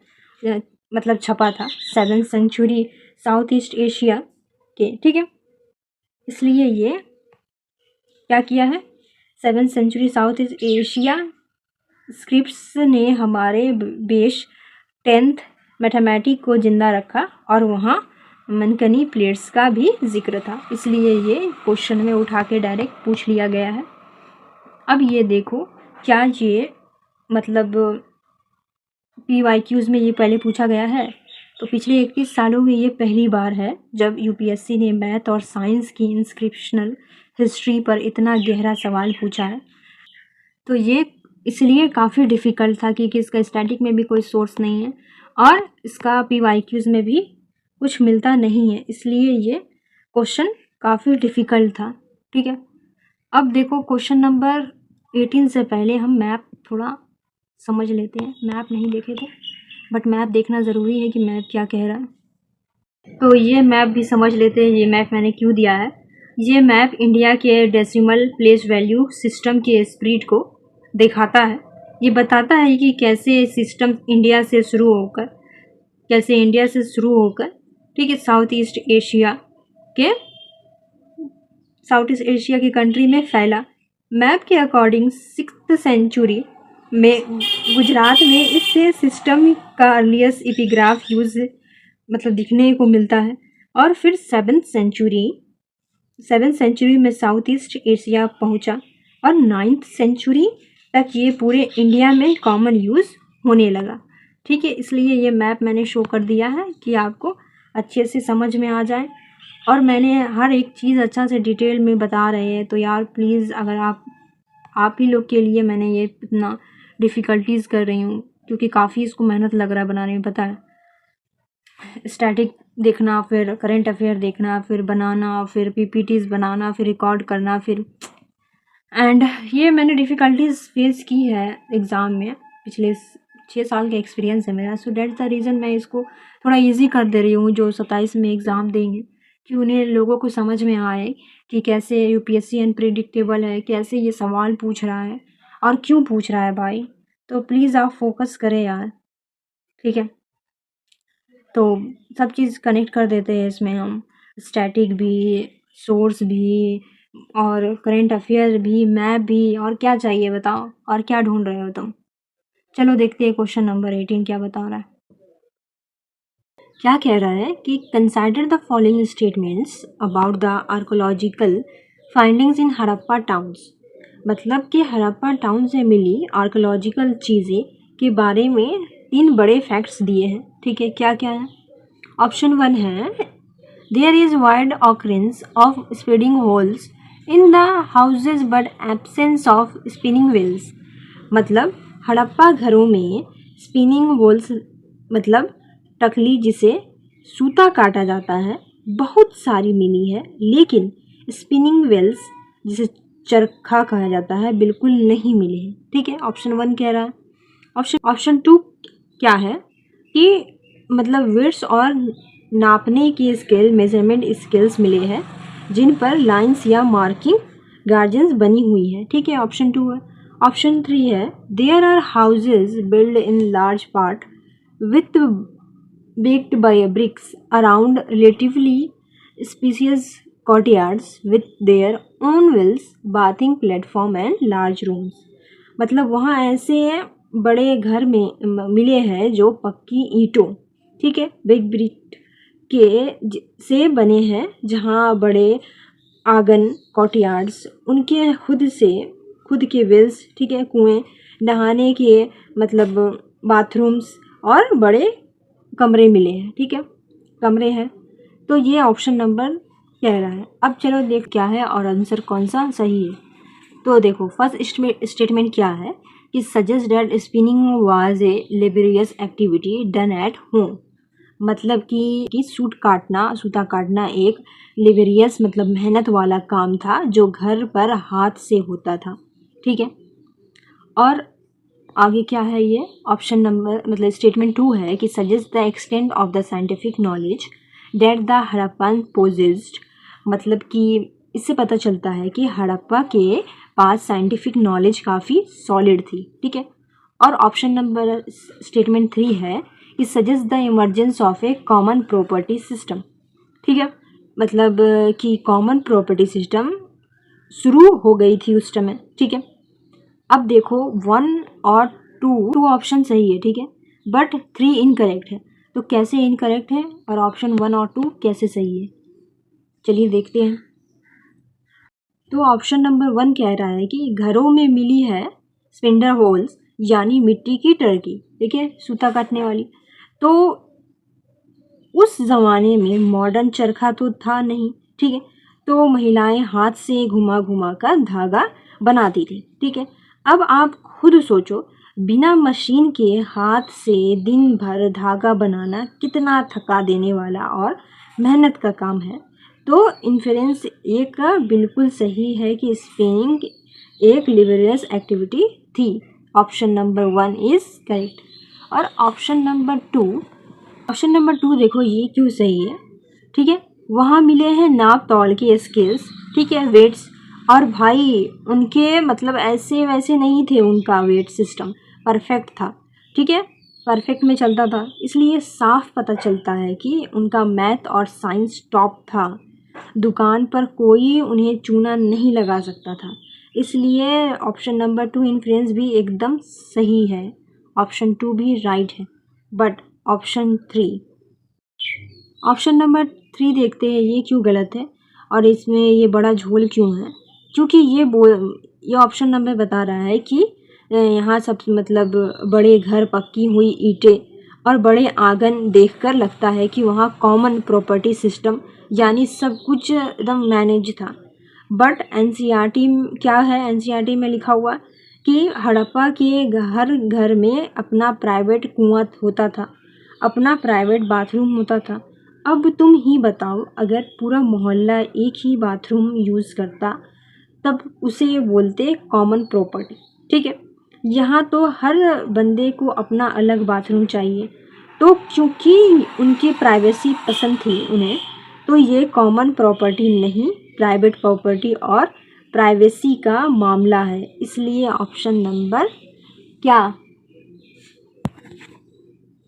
मतलब छपा था 7th century South East Asia के, ठीक है। इसलिए ये क्या किया है, 7th century South East Asia scripts ने हमारे बेश 10th मैथमेटिक को जिंदा रखा और वहाँ मनकनी प्लेट्स का भी जिक्र था, इसलिए ये क्वेश्चन में उठा के डायरेक्ट पूछ लिया गया है। अब ये देखो, क्या ये मतलब PYQs में ये पहले पूछा गया है? तो पिछले 21 सालों में ये पहली बार है जब यूपीएससी ने मैथ और साइंस की इंस्क्रिप्शनल हिस्ट्री पर इतना गहरा सवाल पूछा है। तो ये इसलिए काफ़ी डिफ़िकल्ट था क्योंकि इसका स्टैटिक में भी कोई सोर्स नहीं है और इसका PYQs में भी कुछ मिलता नहीं है, इसलिए ये क्वेश्चन काफ़ी डिफ़िकल्ट था, ठीक है। अब देखो क्वेश्चन नंबर 18 से पहले हम मैप थोड़ा समझ लेते हैं। मैप नहीं देखे थे, बट मैप देखना ज़रूरी है कि मैप क्या कह रहा है। तो ये मैप भी समझ लेते हैं, ये मैप मैंने क्यों दिया है। ये मैप इंडिया के डेसिमल प्लेस वैल्यू सिस्टम के स्प्रेड को दिखाता है। ये बताता है कि कैसे सिस्टम इंडिया से शुरू होकर ठीक है साउथ ईस्ट एशिया के कंट्री में फैला। मैप के अकॉर्डिंग 6th सेंचुरी में गुजरात में इस सिस्टम का अर्लीस्ट एपिग्राफ यूज मतलब दिखने को मिलता है और फिर 7th सेंचुरी में साउथ ईस्ट एशिया पहुंचा और 9th सेंचुरी तक ये पूरे इंडिया में कॉमन यूज़ होने लगा, ठीक है। इसलिए ये मैप मैंने शो कर दिया है कि आपको अच्छे से समझ में आ जाए और मैंने हर एक चीज़ अच्छा से डिटेल में बता रहे हैं। तो यार प्लीज़, अगर आप ही लोग के लिए मैंने ये इतना डिफ़िकल्टीज़ कर रही हूँ क्योंकि काफ़ी इसको मेहनत लग रहा है बनाने में, पता है। स्टैटिक देखना, फिर करंट अफेयर देखना, फिर बनाना, फिर PPTs बनाना, फिर रिकॉर्ड करना, फिर एंड ये मैंने डिफ़िकल्टीज़ फेस की है एग्ज़ाम में। पिछले 6 साल का एक्सपीरियंस है मेरा, सो डेट्स द रीज़न मैं इसको थोड़ा इजी कर दे रही हूँ जो 27 में एग्ज़ाम देंगे, कि उन्हें लोगों को समझ में आए कि कैसे यूपीएससी अनप्रिडिक्टेबल है, कैसे ये सवाल पूछ रहा है और क्यों पूछ रहा है भाई। तो प्लीज़ आप फोकस करें यार, ठीक है। तो सब चीज़ कनेक्ट कर देते हैं इसमें हम, स्टैटिक भी, सोर्स भी और करंट अफेयर भी, मैप भी, और क्या चाहिए बताओ, और क्या ढूंढ रहे हो तुम। चलो देखते हैं क्वेश्चन नंबर 18 क्या बता रहा है। क्या कह रहा है कि consider the following statements about the archaeological findings in Harappa towns. मतलब कि हड़प्पा टाउन से मिली आर्कोलॉजिकल चीज़ें के बारे में 3 बड़े फैक्ट्स दिए हैं, ठीक है। क्या क्या है? ऑप्शन 1 है there is wide occurrence of spinning whorls in the houses but absence of spinning wheels. मतलब हड़प्पा घरों में स्पिनिंग व्हील्स मतलब टकली जिसे सूता काटा जाता है बहुत सारी मिली है, लेकिन स्पिनिंग व्हील्स जिसे चरखा कहा जाता है बिल्कुल नहीं मिले हैं, ठीक है। ऑप्शन 1 कह रहा है। ऑप्शन 2 क्या है कि मतलब विड्थ और नापने की स्केल, मेजरमेंट स्केल्स मिले हैं जिन पर लाइंस या मार्किंग गार्जियंस बनी हुई है, ठीक है। ऑप्शन 2 है। ऑप्शन 3 है there are houses build in large part with baked by bricks around relatively spacious courtyards with their own wells, bathing platform and large rooms। मतलब वहाँ ऐसे बड़े घर में मिले हैं जो पक्की ईंटों, ठीक है, बिग ब्रिक से बने हैं, जहाँ बड़े आंगन, कॉर्टयार्ड्स, उनके खुद के वेल्स, ठीक है, कुएं नहाने के मतलब बाथरूम्स और बड़े कमरे मिले हैं, ठीक है, कमरे हैं। तो ये ऑप्शन नंबर कह रहा है। अब चलो देख क्या है और आंसर कौन सा सही है। तो देखो फर्स्ट स्टेटमेंट क्या है कि suggest that spinning was a laborious activity done at home. मतलब कि सूता काटना एक लेबरियस मतलब मेहनत वाला काम था जो घर पर हाथ से होता था, ठीक है। और आगे क्या है, ये ऑप्शन नंबर मतलब स्टेटमेंट 2 है कि suggest the extent of the scientific knowledge that the Harappan possessed. मतलब कि इससे पता चलता है कि हड़प्पा के पास साइंटिफिक नॉलेज काफ़ी सॉलिड थी, ठीक है। और ऑप्शन नंबर स्टेटमेंट 3 है कि suggest the emergence of A common property system, ठीक है। मतलब कि कॉमन प्रॉपर्टी सिस्टम शुरू हो गई थी उस समय, ठीक है। अब देखो 1 और 2 ऑप्शन सही है, ठीक है, बट 3 इनकरेक्ट है। तो कैसे इनकरेक्ट है और ऑप्शन 1 और 2 कैसे सही है, चलिए देखते हैं। तो ऑप्शन नंबर 1 कह रहा है कि घरों में मिली है स्पिंडल होल्स यानी मिट्टी की टर्की, ठीक है, सूता काटने वाली। तो उस ज़माने में मॉडर्न चरखा तो था नहीं, ठीक है, तो महिलाएं हाथ से घुमा घुमा कर धागा बनाती थी, ठीक है। अब आप खुद सोचो, बिना मशीन के हाथ से दिन भर धागा बनाना कितना थका देने वाला और मेहनत का काम है। तो इन्फ्रेंस एक का बिल्कुल सही है कि स्पिनिंग एक लेबरियस एक्टिविटी थी। Option number 1 is correct. और ऑप्शन नंबर 2 देखो ये क्यों सही है, ठीक है। वहाँ मिले हैं नाप तौल के स्केल्स, ठीक है, वेट्स। और भाई उनके मतलब ऐसे वैसे नहीं थे, उनका वेट सिस्टम परफेक्ट था, ठीक है, परफेक्ट में चलता था। इसलिए साफ पता चलता है कि उनका मैथ और साइंस टॉप था। दुकान पर कोई उन्हें चूना नहीं लगा सकता था। इसलिए ऑप्शन नंबर 2 इन्फ्लुएंस भी एकदम सही है, ऑप्शन 2 भी राइट है। बट ऑप्शन नंबर 3 देखते हैं ये क्यों गलत है और इसमें ये बड़ा झोल क्यों है। क्योंकि ये ऑप्शन नंबर बता रहा है कि यहाँ सब मतलब बड़े घर, पक्की हुई ईंटें और बड़े आंगन देखकर लगता है कि वहाँ कॉमन प्रॉपर्टी सिस्टम यानी सब कुछ एकदम मैनेज था। बट एनसीईआरटी क्या है, एनसीईआरटी में लिखा हुआ कि हड़प्पा के हर घर में अपना प्राइवेट कुआं होता था, अपना प्राइवेट बाथरूम होता था। अब तुम ही बताओ, अगर पूरा मोहल्ला एक ही बाथरूम यूज़ करता तब उसे बोलते कॉमन प्रॉपर्टी, ठीक है। यहाँ तो हर बंदे को अपना अलग बाथरूम चाहिए। तो क्योंकि उनकी प्राइवेसी पसंद थी उन्हें, तो ये कॉमन प्रॉपर्टी नहीं, प्राइवेट प्रॉपर्टी और प्राइवेसी का मामला है। इसलिए ऑप्शन नंबर क्या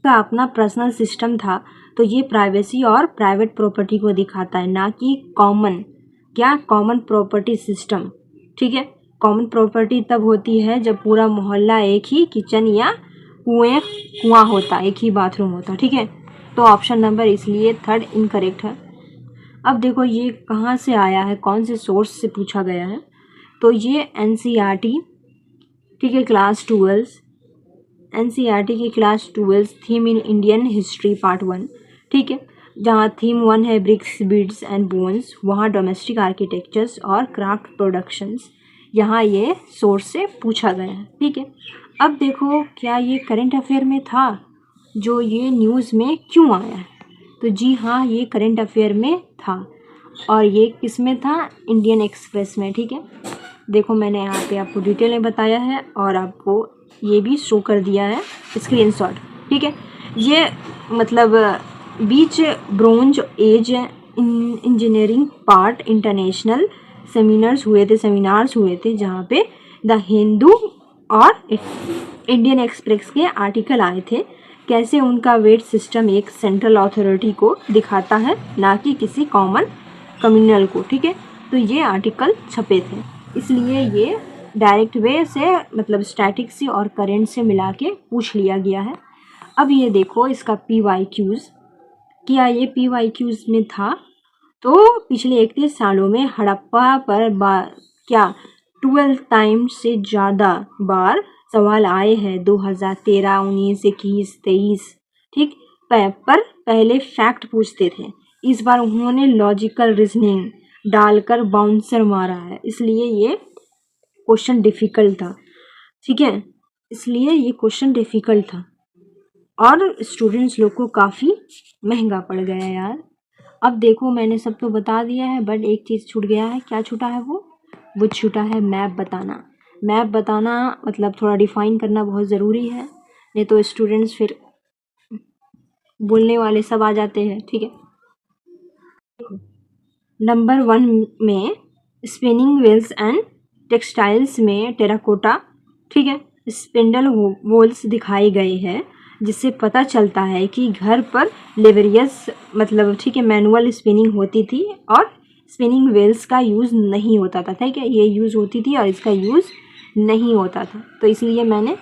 का अपना पर्सनल सिस्टम था, तो ये प्राइवेसी और प्राइवेट प्रॉपर्टी को दिखाता है, ना कि कॉमन प्रॉपर्टी सिस्टम, ठीक है। कॉमन प्रॉपर्टी तब होती है जब पूरा मोहल्ला एक ही किचन या कुआं होता, एक ही बाथरूम होता, ठीक है। तो ऑप्शन नंबर इसलिए 3 इनकरेक्ट है। अब देखो ये कहाँ से आया है, कौन से सोर्स से पूछा गया है। तो ये एनसीईआरटी, ठीक है, क्लास 12 एनसीईआरटी की class 12 theme in Indian history part 1, ठीक है, जहाँ थीम 1 है ब्रिक्स बीड्स एंड बोन्स, वहाँ डोमेस्टिक आर्किटेक्चर्स और क्राफ्ट प्रोडक्शंस, यहाँ ये सोर्स से पूछा गया है, ठीक है। अब देखो क्या ये करंट अफेयर में था, जो ये न्यूज़ में क्यों आया है। तो जी हाँ, ये करंट अफेयर में था और ये किस में था, इंडियन एक्सप्रेस में, ठीक है। देखो मैंने यहाँ पे आपको डिटेल में बताया है और आपको ये भी शो कर दिया है स्क्रीनशॉट, ठीक है। ये मतलब बीच bronze age engineering part international seminars हुए थे जहाँ पे द हिंदू और इंडियन एक्सप्रेस के आर्टिकल आए थे, कैसे उनका वेट सिस्टम एक सेंट्रल अथॉरिटी को दिखाता है, ना कि किसी कॉमन कम्युनल को, ठीक है। तो ये आर्टिकल छपे थे, इसलिए ये डायरेक्ट वे से मतलब स्टैटिक से और करंट से मिला के पूछ लिया गया है। अब ये देखो इसका PYQs, क्या ये PYQs में था। तो पिछले 31 सालों में हड़प्पा पर क्या 12 टाइम्स से ज़्यादा बार सवाल आए हैं 2013, 19, 21, 23, ठीक। पर पहले फैक्ट पूछते थे, इस बार उन्होंने लॉजिकल रीजनिंग डालकर बाउंसर मारा है, इसलिए ये क्वेश्चन डिफिकल्ट था, ठीक है, इसलिए ये क्वेश्चन डिफिकल्ट था और स्टूडेंट्स लोग को काफ़ी महंगा पड़ गया यार। अब देखो मैंने सब तो बता दिया है, बट एक चीज़ छूट गया है। क्या छूटा है? वो छूटा है मैप बताना। मैप बताना मतलब थोड़ा डिफाइन करना बहुत ज़रूरी है, नहीं तो स्टूडेंट्स फिर बोलने वाले सब आ जाते हैं, ठीक है। नंबर 1 में स्पिनिंग व्हील्स एंड टेक्सटाइल्स में टेराकोटा, ठीक है, स्पिंडल वोल्स दिखाए गए हैं, जिससे पता चलता है कि घर पर लेबरियस मतलब, ठीक है, मैनुअल स्पिनिंग होती थी और स्पिनिंग व्हील्स का यूज़ नहीं होता था, ठीक है, ये यूज़ होती थी और इसका यूज़ नहीं होता था, तो इसलिए मैंने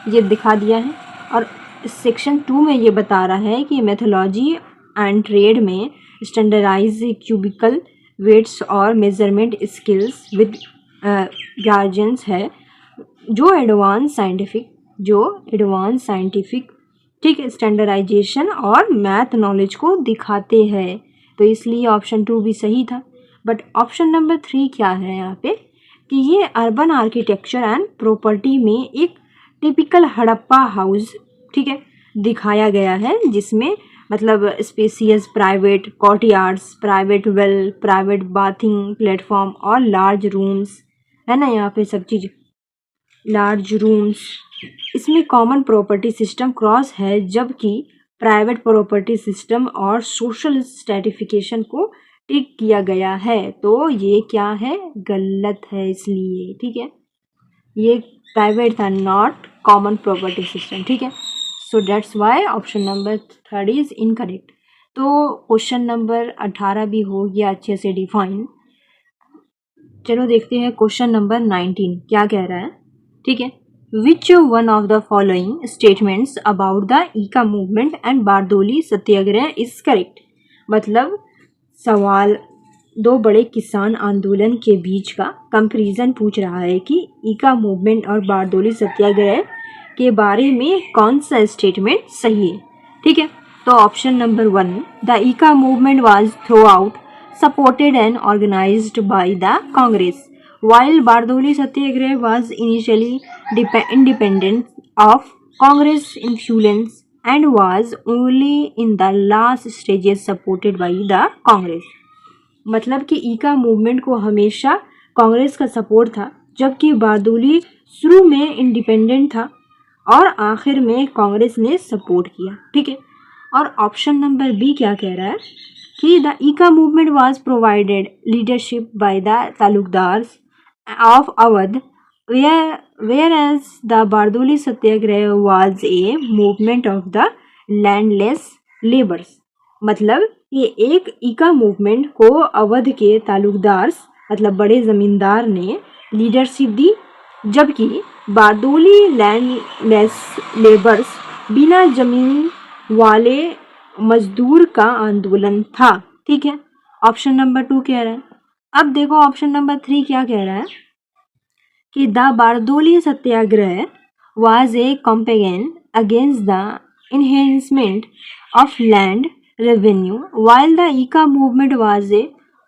ये दिखा दिया है। और सेक्शन 2 में ये बता रहा है कि मेथोलॉजी एंड ट्रेड में स्टैंडर्डाइज क्यूबिकल वेट्स और मेजरमेंट स्किल्स विद गार्जियंस है, जो एडवांस साइंटिफिक ठीक स्टैंडर्डाइजेशन और मैथ नॉलेज को दिखाते हैं, तो इसलिए ऑप्शन 2 भी सही था। बट ऑप्शन नंबर 3 क्या है यहाँ पे कि ये अर्बन आर्किटेक्चर एंड प्रॉपर्टी में एक टिपिकल हड़प्पा हाउस, ठीक है, दिखाया गया है, जिसमें मतलब spacious private courtyards, private well, private bathing platform और लार्ज रूम्स है ना, यहाँ पे सब चीज़ लार्ज रूम्स। इसमें कॉमन प्रॉपर्टी सिस्टम क्रॉस है, जबकि प्राइवेट प्रॉपर्टी सिस्टम और सोशल स्ट्रैटिफिकेशन को टिक किया गया है, तो ये क्या है? गलत है, इसलिए, ठीक है, ये प्राइवेट था, नॉट कॉमन प्रॉपर्टी सिस्टम, ठीक है। So that's why option number 3 is incorrect. तो क्वेश्चन नंबर 18 भी हो गया अच्छे से डिफाइन। चलो देखते हैं क्वेश्चन नंबर 19 क्या कह रहा है, ठीक है। Which one of the following statements about the Eka movement and Bardoli Satyagraha is correct. मतलब सवाल दो बड़े किसान आंदोलन के बीच का कंपैरिजन पूछ रहा है कि ईका मूवमेंट और बारदोली सत्याग्रह के बारे में कौन सा स्टेटमेंट सही है, ठीक है। तो option number 1, the Eka movement was throughout supported and organized by the Congress, while Bardoli Satyagraha was initially independent of Congress influence and was only in the last stages supported by the Congress। मतलब कि ईका movement को हमेशा कांग्रेस का support था, जबकि बारदोली शुरू में independent था और आखिर में कांग्रेस ने सपोर्ट किया, ठीक है। और ऑप्शन नंबर बी क्या कह रहा है कि the Eka movement was provided leadership by the taluqdars of Awadh, whereas the Bardoli Satyagraha was a movement of the landless laborers। मतलब ये एक ईका मूवमेंट को अवध के तालुकदार मतलब बड़े जमींदार ने लीडरशिप दी, जबकि बारदोली लैंडलेस लेबर्स बिना जमीन वाले मजदूर का आंदोलन था, ठीक है। ऑप्शन नंबर 2 कह रहा है। अब देखो ऑप्शन नंबर 3 क्या कह रहा है कि the Bardoli Satyagraha was a campaign against the enhancement of land revenue, while the Eka movement was a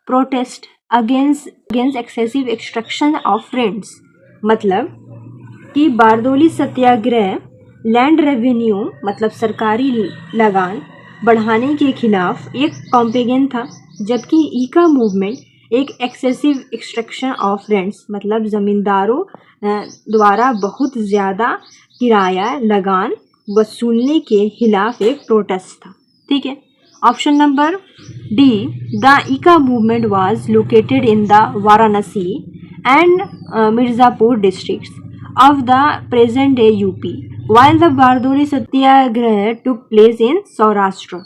protest against excessive extraction of rents. मतलब कि बारदोली सत्याग्रह लैंड रेवेन्यू मतलब सरकारी लगान बढ़ाने के खिलाफ एक कैंपेन था, जबकि ईका मूवमेंट एक एक्सेसिव एक्सट्रैक्शन ऑफ रेंट्स मतलब ज़मींदारों द्वारा बहुत ज़्यादा किराया लगान वसूलने के खिलाफ एक प्रोटेस्ट था, ठीक है। Option number D, the Eka movement was located in the Varanasi and Mirzapur districts of the present day UP, while the Bardoli Satyagraha took place in Saurashtra.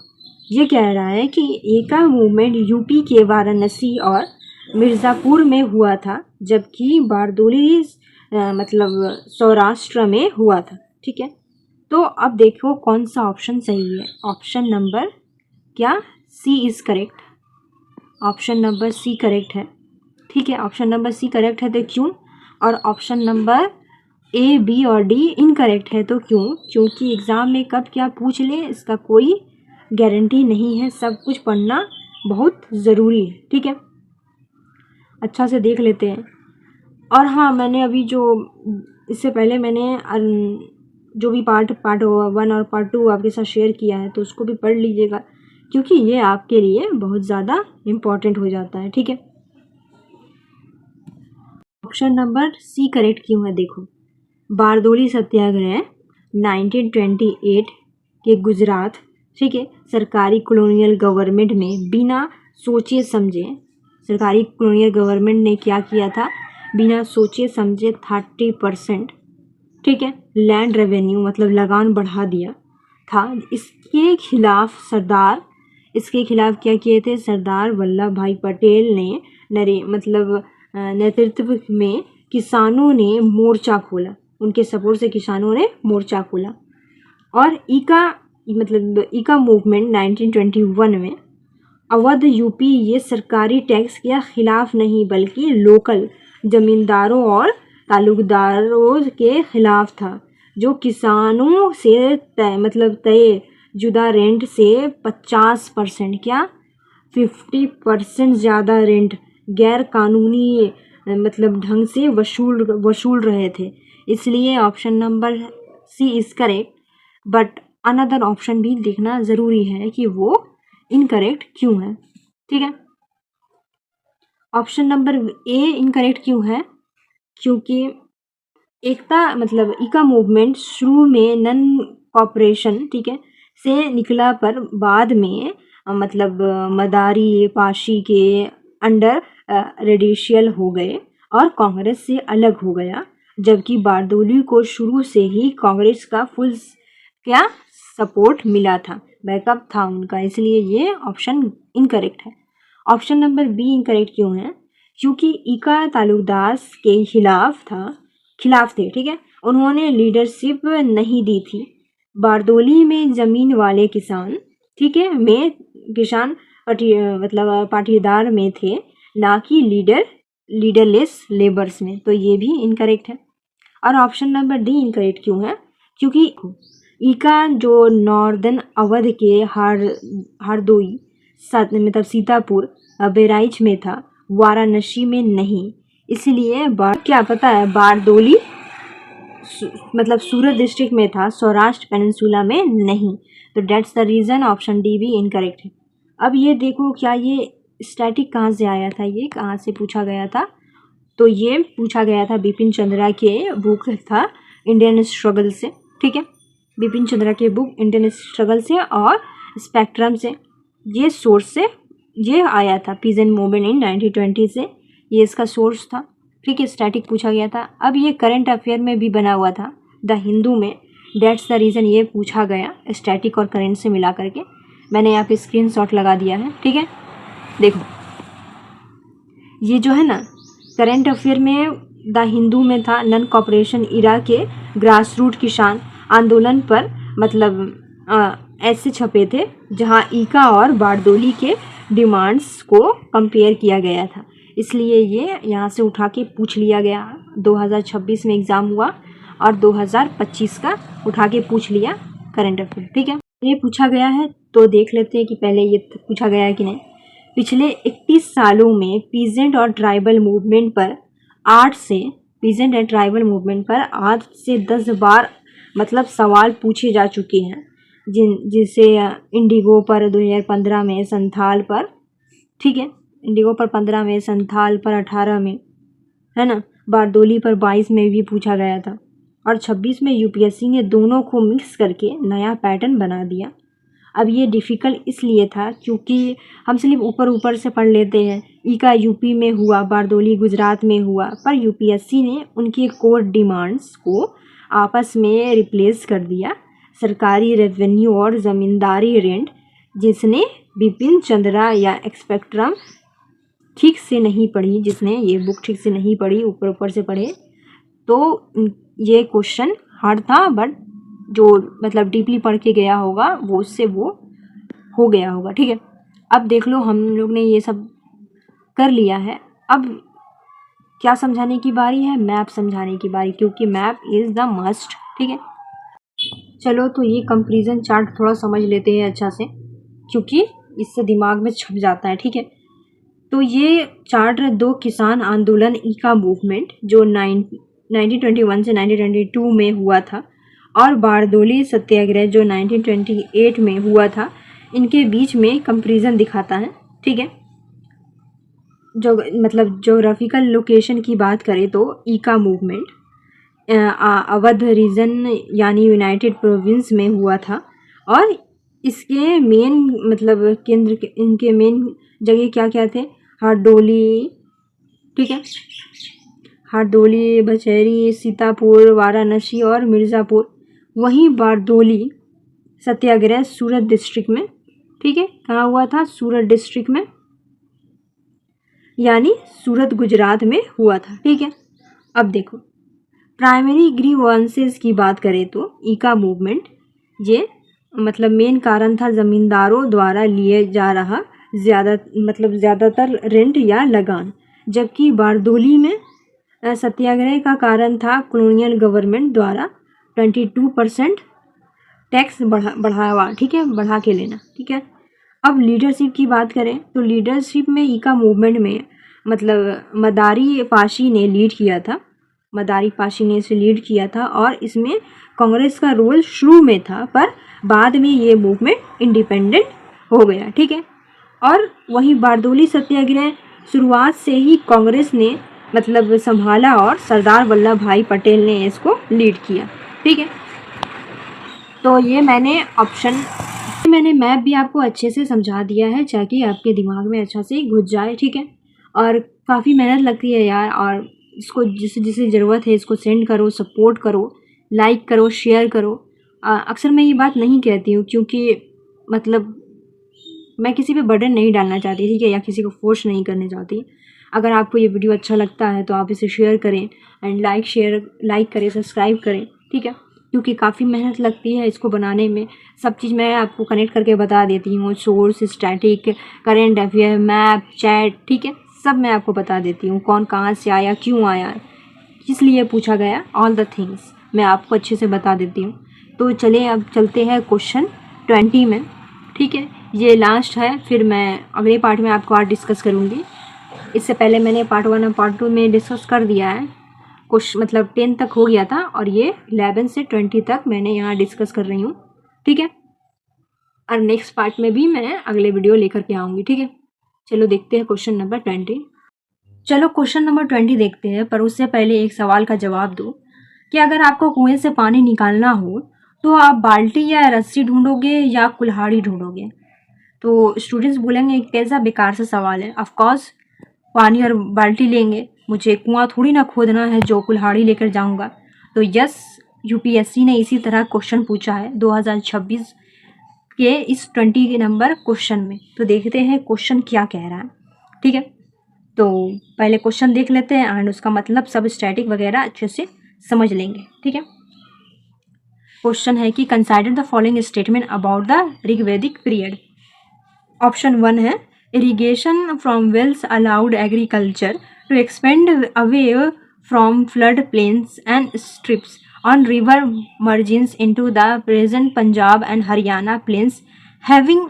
ये कह रहा है कि ईका मूवमेंट यूपी के वाराणसी और मिर्ज़ापुर में हुआ था, जबकि बारदोली मतलब सौराष्ट्र में हुआ था, ठीक है। तो अब देखो कौन सा ऑप्शन सही है। ऑप्शन नंबर क्या C is correct. Option number C correct है, ठीक है। ऑप्शन नंबर सी करेक्ट है तो क्यों? और ऑप्शन नंबर ए, बी और डी इनकरेक्ट है। तो क्यों? क्योंकि एग्ज़ाम में कब क्या पूछ ले इसका कोई गारंटी नहीं है, सब कुछ पढ़ना बहुत ज़रूरी है। ठीक है, अच्छा से देख लेते हैं। और हाँ, मैंने अभी जो इससे पहले मैंने जो भी पार्ट 1 और पार्ट 2 आपके साथ शेयर किया है तो उसको भी पढ़ लीजिएगा, क्योंकि ये आपके लिए बहुत ज़्यादा इम्पॉर्टेंट हो जाता है। ठीक है, ऑप्शन नंबर सी करेक्ट क्यों है? देखो, बारदोली सत्याग्रह 1928 के गुजरात, ठीक है, सरकारी कॉलोनियल गवर्नमेंट में बिना सोचे समझे, सरकारी कॉलोनियल गवर्नमेंट ने क्या किया था? बिना सोचे समझे 30%, ठीक है, लैंड रेवेन्यू मतलब लगान बढ़ा दिया था। इसके खिलाफ क्या किए थे? सरदार वल्लभ भाई पटेल ने नेतृत्व में किसानों ने मोर्चा खोला, उनके सपोर्ट से किसानों ने मोर्चा खोला। और ईका मूवमेंट 1921 में अवध यूपी ये सरकारी टैक्स के खिलाफ नहीं बल्कि लोकल जमींदारों और तालुकदारों के खिलाफ था, जो किसानों से तय जुदा रेंट से 50% क्या 50% ज़्यादा रेंट गैर कानूनी ढंग से वसूल रहे थे। इसलिए option number C is correct, but another option भी देखना ज़रूरी है कि वो इनकरेक्ट क्यों है। ठीक है, ऑप्शन नंबर ए इनकरेक्ट क्यों है? क्योंकि ईका मूवमेंट शुरू में नन कॉपरेशन, ठीक है, से निकला, पर बाद में मदारी पाशी के अंडर रेडिशियल हो गए और कांग्रेस से अलग हो गया, जबकि बारदोली को शुरू से ही कांग्रेस का फुल क्या सपोर्ट मिला था, बैकअप था उनका। इसलिए ये ऑप्शन इनकरेक्ट है। ऑप्शन नंबर बी इनकरेक्ट क्यों है? क्योंकि ईका तालुकदास के खिलाफ थे, ठीक है, उन्होंने लीडरशिप नहीं दी थी। बारदोली में जमीन वाले किसान, ठीक है, पाटीदार में थे, ना कि लीडरलेस लेबर्स में। तो ये भी इनकरेक्ट है। और ऑप्शन नंबर डी इनकरेक्ट क्यों है? क्योंकि ईका जो नॉर्दर्न अवध के हरदोई सीतापुर बहराइच में था, वाराणसी में नहीं। इसलिए क्या पता है, बारदोली सूरत डिस्ट्रिक्ट में था, सौराष्ट्र पेनिनसुला में नहीं। तो that's the reason option D भी इनकरेक्ट है। अब ये देखो, क्या ये स्टैटिक कहाँ से आया था, ये कहाँ से पूछा गया था? तो ये पूछा गया था बिपिन चंद्रा के बुक था इंडियन स्ट्रगल से। ठीक है, बिपिन चंद्रा के बुक इंडियन स्ट्रगल से और स्पेक्ट्रम से, ये सोर्स से ये आया था। पीजेंट मूवमेंट इन 1920 से ये इसका सोर्स था। ठीक है, स्टैटिक पूछा गया था। अब ये करंट अफेयर में भी बना हुआ था द हिंदू में, डेट्स द रीज़न ये पूछा गया स्टैटिक और करंट से मिला करके। मैंने यहाँ पे स्क्रीनशॉट लगा दिया है। ठीक है, देखो ये जो है ना, करंट अफेयर में द हिंदू में था, नन कॉपरेशन इरा के ग्रास रूट किसान आंदोलन पर ऐसे छपे थे, जहाँ ईका और बारदोली के डिमांड्स को कंपेयर किया गया था। इसलिए ये यहाँ से उठा के पूछ लिया गया। 2026 में एग्ज़ाम हुआ और 2025 का उठा के पूछ लिया करंट अफेयर। ठीक है, ये पूछा गया है तो देख लेते हैं कि पहले ये पूछा गया है कि नहीं। पिछले 21 सालों में पीजेंट और ट्राइबल मूवमेंट पर 8 से 10 बार सवाल पूछे जा चुके हैं, जिसे इंडिगो पर 2015 में, संथाल पर, ठीक है, इंडिगो पर 15 में, संथाल पर 18 में, है ना, बारदोली पर 22 में भी पूछा गया था और 26 में यूपीएससी ने दोनों को मिक्स करके नया पैटर्न बना दिया। अब ये डिफ़िकल्ट इसलिए था क्योंकि हम सिर्फ ऊपर से पढ़ लेते हैं। ईका यूपी में हुआ, बारदोली गुजरात में हुआ, पर यूपीएससी ने उनकी कोर डिमांड्स को आपस में रिप्लेस कर दिया। सरकारी रेवेन्यू और ज़मींदारी रेंट, जिसने बिपिन चंद्रा या स्पेक्ट्रम ठीक से नहीं पढ़ी, जिसने ये बुक ठीक से नहीं पढ़ी, ऊपर से पढ़े, तो ये क्वेश्चन हार्ड था, बट जो डीपली पढ़ के गया होगा वो उससे वो हो गया होगा। ठीक है, अब देख लो हम लोग ने ये सब कर लिया है। अब क्या समझाने की बारी है? मैप समझाने की बारी, क्योंकि मैप इज़ द मस्ट। ठीक है, चलो तो ये कंपैरिजन चार्ट थोड़ा समझ लेते हैं अच्छा से, क्योंकि इससे दिमाग में छप जाता है। ठीक है, तो ये चार्ट है दो किसान आंदोलन ईका मूवमेंट जो 1921 से 1922 में हुआ था, और बारदोली सत्याग्रह जो 1928 में हुआ था। इनके बीच में कंपैरिजन दिखाता है। ठीक है, जो मतलब जोग्राफिकल लोकेशन की बात करें तो ईका मूवमेंट अवध रीजन यानी यूनाइटेड प्रोविंस में हुआ था, और इसके मेन मतलब केंद्र इनके मेन जगह क्या क्या थे? हरदोली, ठीक है, हरदोली, बचेरी, सीतापुर, वाराणसी और मिर्ज़ापुर। वहीं बारदोली सत्याग्रह सूरत डिस्ट्रिक्ट में, ठीक है, कहाँ हुआ था? सूरत डिस्ट्रिक्ट में, यानी सूरत गुजरात में हुआ था। ठीक है, अब देखो प्राइमरी ग्रीवांसेस की बात करें तो ईका मूवमेंट ये मतलब मेन कारण था जमींदारों द्वारा लिए जा रहा ज़्यादातर रेंट या लगान, जबकि बारदोली में सत्याग्रह का कारण था कॉलोनियल गवर्नमेंट द्वारा 22% टैक्स बढ़ावा, ठीक है, बढ़ा के लेना। ठीक है, अब लीडरशिप की बात करें तो लीडरशिप में ईका मूवमेंट में मतलब मदारी पाशी ने लीड किया था, मदारी पाशी ने इसे लीड किया था, और इसमें कांग्रेस का रोल शुरू में था, पर बाद में ये मूवमेंट इंडिपेंडेंट हो गया। ठीक है, और वहीं बारदोली सत्याग्रह शुरुआत से ही कांग्रेस ने मतलब संभाला और सरदार वल्लभ भाई पटेल ने इसको लीड किया। ठीक है, तो ये मैंने मैप भी आपको अच्छे से समझा दिया है ताकि आपके दिमाग में अच्छा से घुस जाए। ठीक है, और काफ़ी मेहनत लगती है यार, और इसको जिसे जिसे ज़रूरत है इसको सेंड करो, सपोर्ट करो, लाइक करो, शेयर करो। अक्सर मैं ये बात नहीं कहती हूँ, क्योंकि मतलब मैं किसी पे बर्डन नहीं डालना चाहती, ठीक है, या किसी को फोर्स नहीं करने चाहती। अगर आपको ये वीडियो अच्छा लगता है तो आप इसे शेयर करें एंड लाइक करें, सब्सक्राइब करें। ठीक है, क्योंकि काफ़ी मेहनत लगती है इसको बनाने में। सब चीज़ मैं आपको कनेक्ट करके बता देती हूँ, source, static, current affair, map, chat, ठीक है, सब मैं आपको बता देती हूँ, कौन कहाँ से आया, क्यों आया, किस लिए पूछा गया, ऑल द थिंग्स मैं आपको अच्छे से बता देती हूँ। तो चलिए अब चलते हैं क्वेश्चन 20 में। ठीक है, ये लास्ट है, फिर मैं अगले पार्ट में आपको आज डिस्कस करूँगी। इससे पहले मैंने पार्ट 1 और पार्ट 2 में डिस्कस कर दिया है, कुछ मतलब 10 तक हो गया था, और ये 11 से 20 तक मैंने यहाँ डिस्कस कर रही हूँ। ठीक है, और नेक्स्ट पार्ट में भी मैं अगले वीडियो लेकर के आऊँगी। ठीक है, चलो देखते हैं क्वेश्चन नंबर 20। चलो क्वेश्चन नंबर 20 देखते हैं, पर उससे पहले एक सवाल का जवाब दो कि अगर आपको कुएं से पानी निकालना हो तो आप बाल्टी या रस्सी ढूंढोगे या कुल्हाड़ी ढूंढोगे? तो स्टूडेंट्स बोलेंगे कैसा बेकार सा सवाल है। ऑफ कोर्स पानी और बाल्टी लेंगे, मुझे कुआं थोड़ी ना खोदना है जो कुल्हाड़ी लेकर जाऊंगा। तो यस, यूपीएससी ने इसी तरह क्वेश्चन पूछा है 2026 के इस 20 नंबर क्वेश्चन में। तो देखते हैं क्वेश्चन क्या कह रहा है। ठीक है, तो पहले क्वेश्चन देख लेते हैं एंड उसका मतलब सब स्टैटिक वगैरह अच्छे से समझ लेंगे। ठीक है, क्वेश्चन है कि consider the following statement about the Rigvedic period. Option 1 है irrigation from wells allowed agriculture to expand away from flood plains and strips on river margins into the present Punjab and Haryana plains having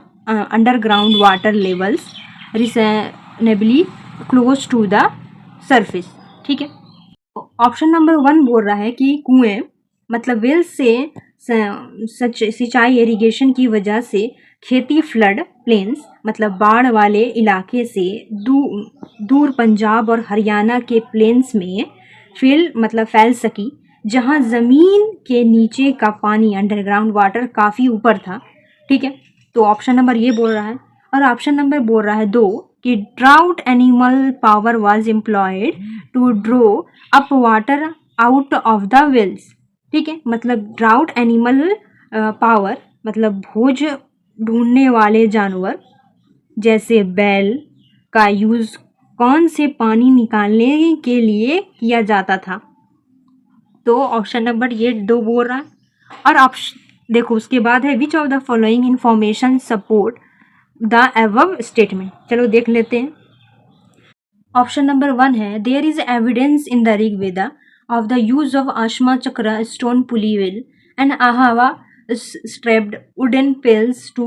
underground water levels reasonably close to the surface। ठीक है, option number 1 बोल रहा है कि कुएं मतलब well से सिंचाई इरिगेशन की वजह से खेती फ्लड प्लेन्स मतलब बाढ़ वाले इलाके से दूर पंजाब और हरियाणा के प्लेन्स में फैल सकी, जहां ज़मीन के नीचे का पानी अंडरग्राउंड वाटर काफ़ी ऊपर था। ठीक है, तो ऑप्शन नंबर ये बोल रहा है, और ऑप्शन नंबर बोल रहा है 2 कि draught animal power was employed to draw up water out of the wells. ठीक है, मतलब ड्राउट एनिमल पावर मतलब भोज ढूंढने वाले जानवर जैसे बैल का यूज़ कौन से पानी निकालने के लिए किया जाता था? तो ऑप्शन नंबर ये 2 बोल रहा है। और ऑप्शन देखो उसके बाद है which of the following information support the above statement. चलो देख लेते हैं। ऑप्शन नंबर 1 है, there is evidence in the Rigveda of the use of ashma chakra stone pulley wheel and ahava strapped wooden pails to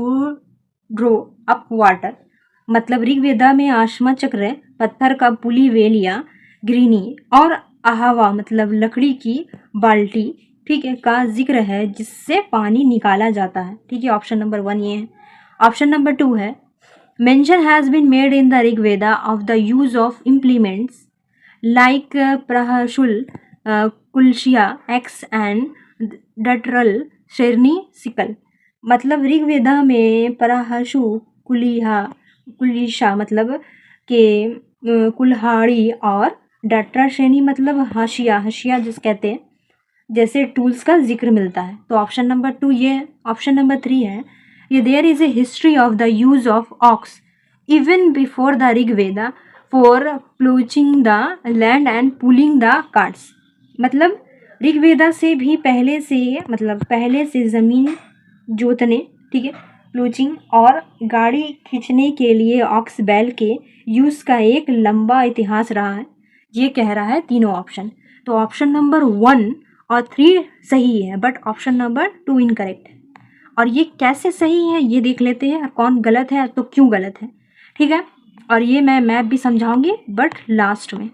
draw up water. मतलब ऋग्वेदा में आश्मा चक्र, पत्थर का पुली वेल या ग्रीनी और आहावा मतलब लकड़ी की बाल्टी, ठीक है, का जिक्र है जिससे पानी निकाला जाता है। ठीक है, ऑप्शन नंबर 1 ये है। ऑप्शन नंबर 2 है, mention has been made in the Rig Veda of the use of implements like prahashul, kulshia, axe and datral शेरनी सिकल। मतलब ऋग्वेदा में प्रहाशु, कुलिहा, कुलिशा मतलब के कुल्हाड़ी और डटरा श्रेणी मतलब हाशिया, हशिया जिस कहते हैं, जैसे टूल्स का जिक्र मिलता है। तो ऑप्शन नंबर 2 ये। ऑप्शन नंबर 3 है, ये there is a history of the use of ox even before the Rig Veda for ploughing the land and pulling the carts. मतलब ऋग्वेदा से भी पहले से ज़मीन जोतने, ठीक है, प्लूचिंग और गाड़ी खींचने के लिए ऑक्स बैल के यूज़ का एक लंबा इतिहास रहा है, ये कह रहा है तीनों ऑप्शन। तो ऑप्शन नंबर 1 और 3 सही है, बट ऑप्शन नंबर 2 इनकरेक्ट है। और ये कैसे सही है ये देख लेते हैं, कौन गलत है तो क्यों गलत है, ठीक है। और ये मैं मैप भी समझाऊंगी बट लास्ट में।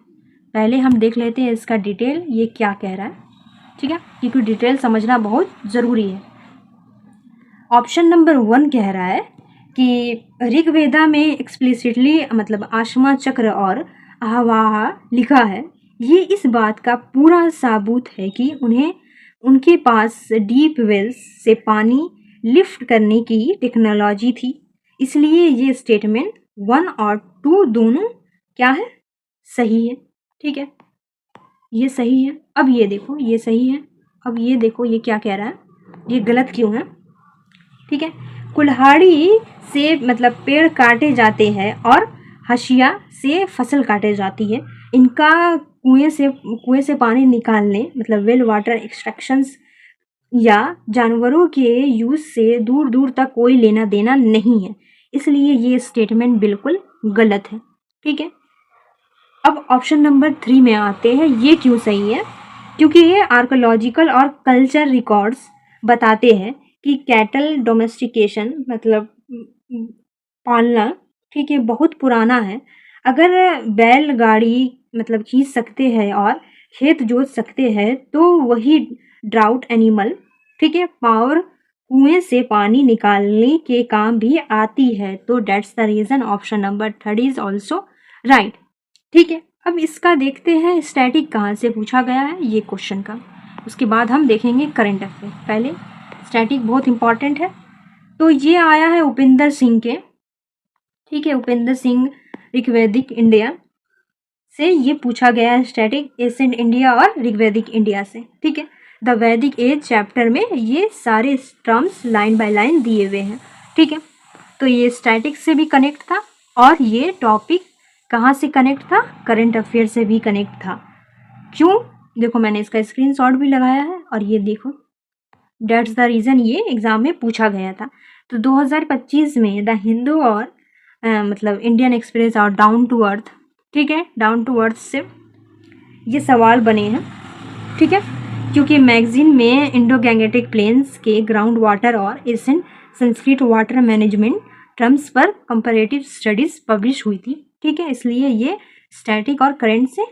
पहले हम देख लेते हैं इसका डिटेल, ये क्या कह रहा है, ठीक है, क्योंकि डिटेल समझना बहुत ज़रूरी है। ऑप्शन नंबर 1 कह रहा है कि ऋग्वेदा में एक्सप्लिसिटली मतलब आश्मा चक्र और आवाहा लिखा है। ये इस बात का पूरा सबूत है कि उनके पास डीप वेल्स से पानी लिफ्ट करने की टेक्नोलॉजी थी। इसलिए ये स्टेटमेंट 1 और 2 दोनों क्या है, सही है, ठीक है, ये सही है। अब ये देखो ये सही है, अब ये देखो ये क्या कह रहा है, ये गलत क्यों है, ठीक है। कुल्हाड़ी से मतलब पेड़ काटे जाते हैं और हशिया से फसल काटे जाती है। इनका कुएं से पानी निकालने मतलब वेल वाटर एक्सट्रैक्शंस या जानवरों के यूज से दूर दूर तक कोई लेना देना नहीं है। इसलिए ये स्टेटमेंट बिल्कुल गलत है, ठीक है। अब ऑप्शन नंबर 3 में आते हैं, ये क्यों सही है, क्योंकि ये आर्कोलॉजिकल और कल्चर रिकॉर्ड्स बताते हैं कि कैटल डोमेस्टिकेशन मतलब पालना, ठीक है, बहुत पुराना है। अगर बैलगाड़ी मतलब खींच सकते हैं और खेत जोत सकते हैं तो वही ड्राउट एनिमल, ठीक है, पावर कुएं से पानी निकालने के काम भी आती है। तो that's the reason option number 3 is also right, ठीक है। अब इसका देखते हैं स्टैटिक कहाँ से पूछा गया है ये क्वेश्चन का, उसके बाद हम देखेंगे करंट अफेयर। पहले स्टैटिक बहुत इंपॉर्टेंट है। तो ये आया है उपेंद्र सिंह के, ठीक है, उपेंद्र सिंह ऋग्वैदिक इंडिया से ये पूछा गया है स्टैटिक, एंशिएंट इंडिया और ऋग्वैदिक इंडिया से, ठीक है। द वैदिक एज चैप्टर में ये सारे टर्म्स लाइन बाय लाइन दिए हुए हैं, ठीक है। तो ये स्टैटिक से भी कनेक्ट था और ये टॉपिक कहाँ से कनेक्ट था, करंट अफेयर से भी कनेक्ट था। क्यों, देखो मैंने इसका स्क्रीनशॉट भी लगाया है और ये देखो, डेट्स द रीज़न ये एग्ज़ाम में पूछा गया था। तो 2025 में द हिंदू और मतलब इंडियन एक्सप्रेस और डाउन टू अर्थ, ठीक है, डाउन टू अर्थ से ये सवाल बने हैं, ठीक है, क्योंकि मैगजीन में इंडो गैंगेटिक प्लेन्स के ग्राउंड वाटर और Asian Sanskrit water management terms पर कंपैरेटिव स्टडीज़ पब्लिश हुई थी, ठीक है। इसलिए ये स्टैटिक और करंट से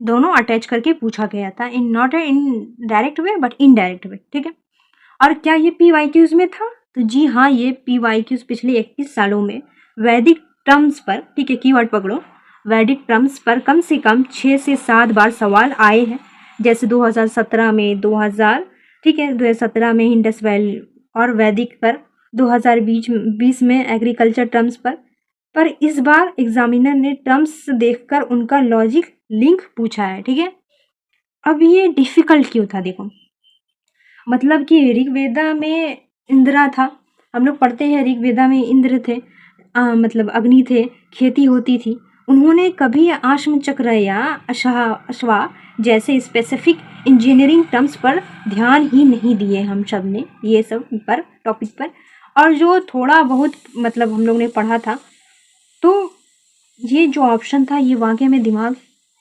दोनों अटैच करके पूछा गया था, in not in direct way but indirect way, ठीक है। और क्या ये PYQs में था, तो जी हाँ, ये PYQs पिछले 21 सालों में वैदिक टर्म्स पर, ठीक है, कीवर्ड पकड़ो, वैदिक टर्म्स पर कम से कम 6 से 7 बार सवाल आए हैं। जैसे 2017 में 2017 में इंडस वैली और वैदिक पर, 2020 में एग्रीकल्चर टर्म्स पर इस बार एग्जामिनर ने टर्म्स देखकर उनका लॉजिक लिंक पूछा है, ठीक है। अब ये डिफिकल्ट क्यों था, देखो, मतलब कि ऋग्वेदा में इंद्रा था, हम लोग पढ़ते हैं ऋग्वेदा में इंद्र थे, मतलब अग्नि थे, खेती होती थी। उन्होंने कभी आश्म चक्र या अश्वा जैसे स्पेसिफिक इंजीनियरिंग टर्म्स पर ध्यान ही नहीं दिए हम सब ने, ये सब पर टॉपिक पर। और जो थोड़ा बहुत मतलब हम लोग ने पढ़ा था, तो ये जो ऑप्शन था ये वाकई में दिमाग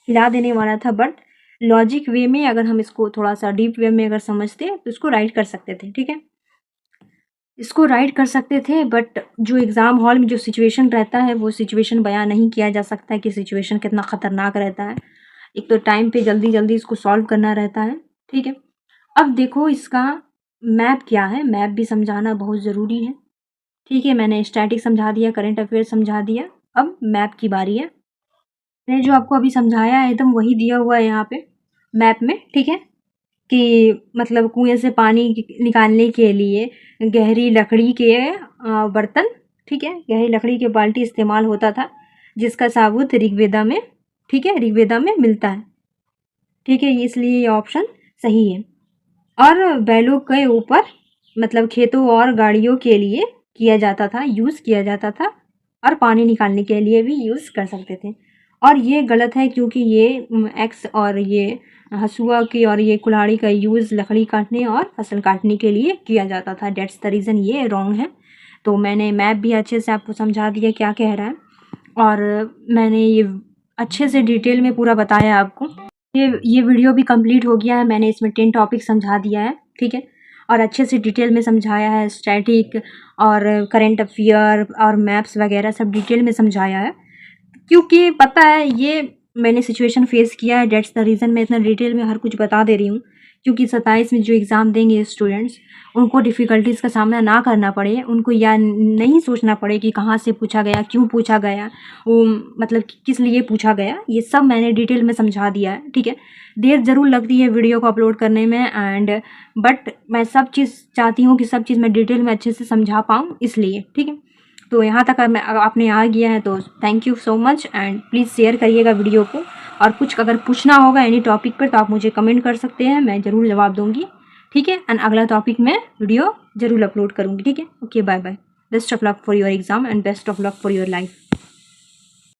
हिला देने वाला था, बट लॉजिक वे में अगर हम इसको थोड़ा सा डीप वे में अगर समझते तो इसको राइट कर सकते थे, ठीक है, इसको राइट कर सकते थे। बट जो एग्ज़ाम हॉल में जो सिचुएशन रहता है वो सिचुएशन बयान नहीं किया जा सकता कि सिचुएशन कितना ख़तरनाक रहता है। एक तो टाइम पे जल्दी जल्दी इसको सॉल्व करना रहता है, ठीक है। अब देखो इसका मैप क्या है, मैप भी समझाना बहुत ज़रूरी है, ठीक है। मैंने स्टैटिक समझा दिया, करंट अफेयर समझा दिया, अब मैप की बारी है। मैंने जो आपको अभी समझाया है एकदम वही दिया हुआ है यहाँ पे मैप में, ठीक है, कि मतलब कुएं से पानी निकालने के लिए गहरी लकड़ी के बर्तन, ठीक है, गहरी लकड़ी के बाल्टी इस्तेमाल होता था, जिसका साबूत ऋग्वेदा में, ठीक है, ऋग्वेदा में मिलता है, ठीक है, इसलिए ये ऑप्शन सही है। और बैलों के ऊपर मतलब खेतों और गाड़ियों के लिए किया जाता था, यूज़ किया जाता था, और पानी निकालने के लिए भी यूज़ कर सकते थे। और ये गलत है क्योंकि ये एक्स और ये हसुआ की और ये कुल्हाड़ी का यूज़ लकड़ी काटने और फसल काटने के लिए किया जाता था, डेट्स द रीज़न, ये रॉन्ग है। तो मैंने मैप भी अच्छे से आपको समझा दिया क्या कह रहा है, और मैंने ये अच्छे से डिटेल में पूरा बताया आपको। ये वीडियो भी कंप्लीट हो गया है, मैंने इसमें 10 टॉपिक समझा दिया है, ठीक है, और अच्छे से डिटेल में समझाया है, स्टैटिक और करंट अफेयर और मैप्स वगैरह सब डिटेल में समझाया है, क्योंकि पता है ये मैंने सिचुएशन फेस किया है, डेट्स द रीज़न मैं इतना डिटेल में हर कुछ बता दे रही हूँ, क्योंकि 27 में जो एग्ज़ाम देंगे स्टूडेंट्स, उनको डिफ़िकल्टीज़ का सामना ना करना पड़े, उनको या नहीं सोचना पड़े कि कहाँ से पूछा गया, क्यों पूछा गया, वो मतलब किस लिए पूछा गया, ये सब मैंने डिटेल में समझा दिया है, ठीक है। देर ज़रूर लगती है वीडियो को अपलोड करने में एंड बट मैं सब चीज़ चाहती हूँ कि सब चीज़ मैं डिटेल में अच्छे से समझा पाऊँ, इसलिए, ठीक है। तो यहाँ तक आपने आ गया है तो thank you so much, and please share करिएगा वीडियो को, और कुछ अगर पूछना होगा एनी टॉपिक पर तो आप मुझे कमेंट कर सकते हैं, मैं ज़रूर जवाब दूँगी, ठीक है। एंड अगला टॉपिक में वीडियो ज़रूर अपलोड करूँगी, ठीक है। Okay, bye bye, best of luck for your exam and best of luck for your life.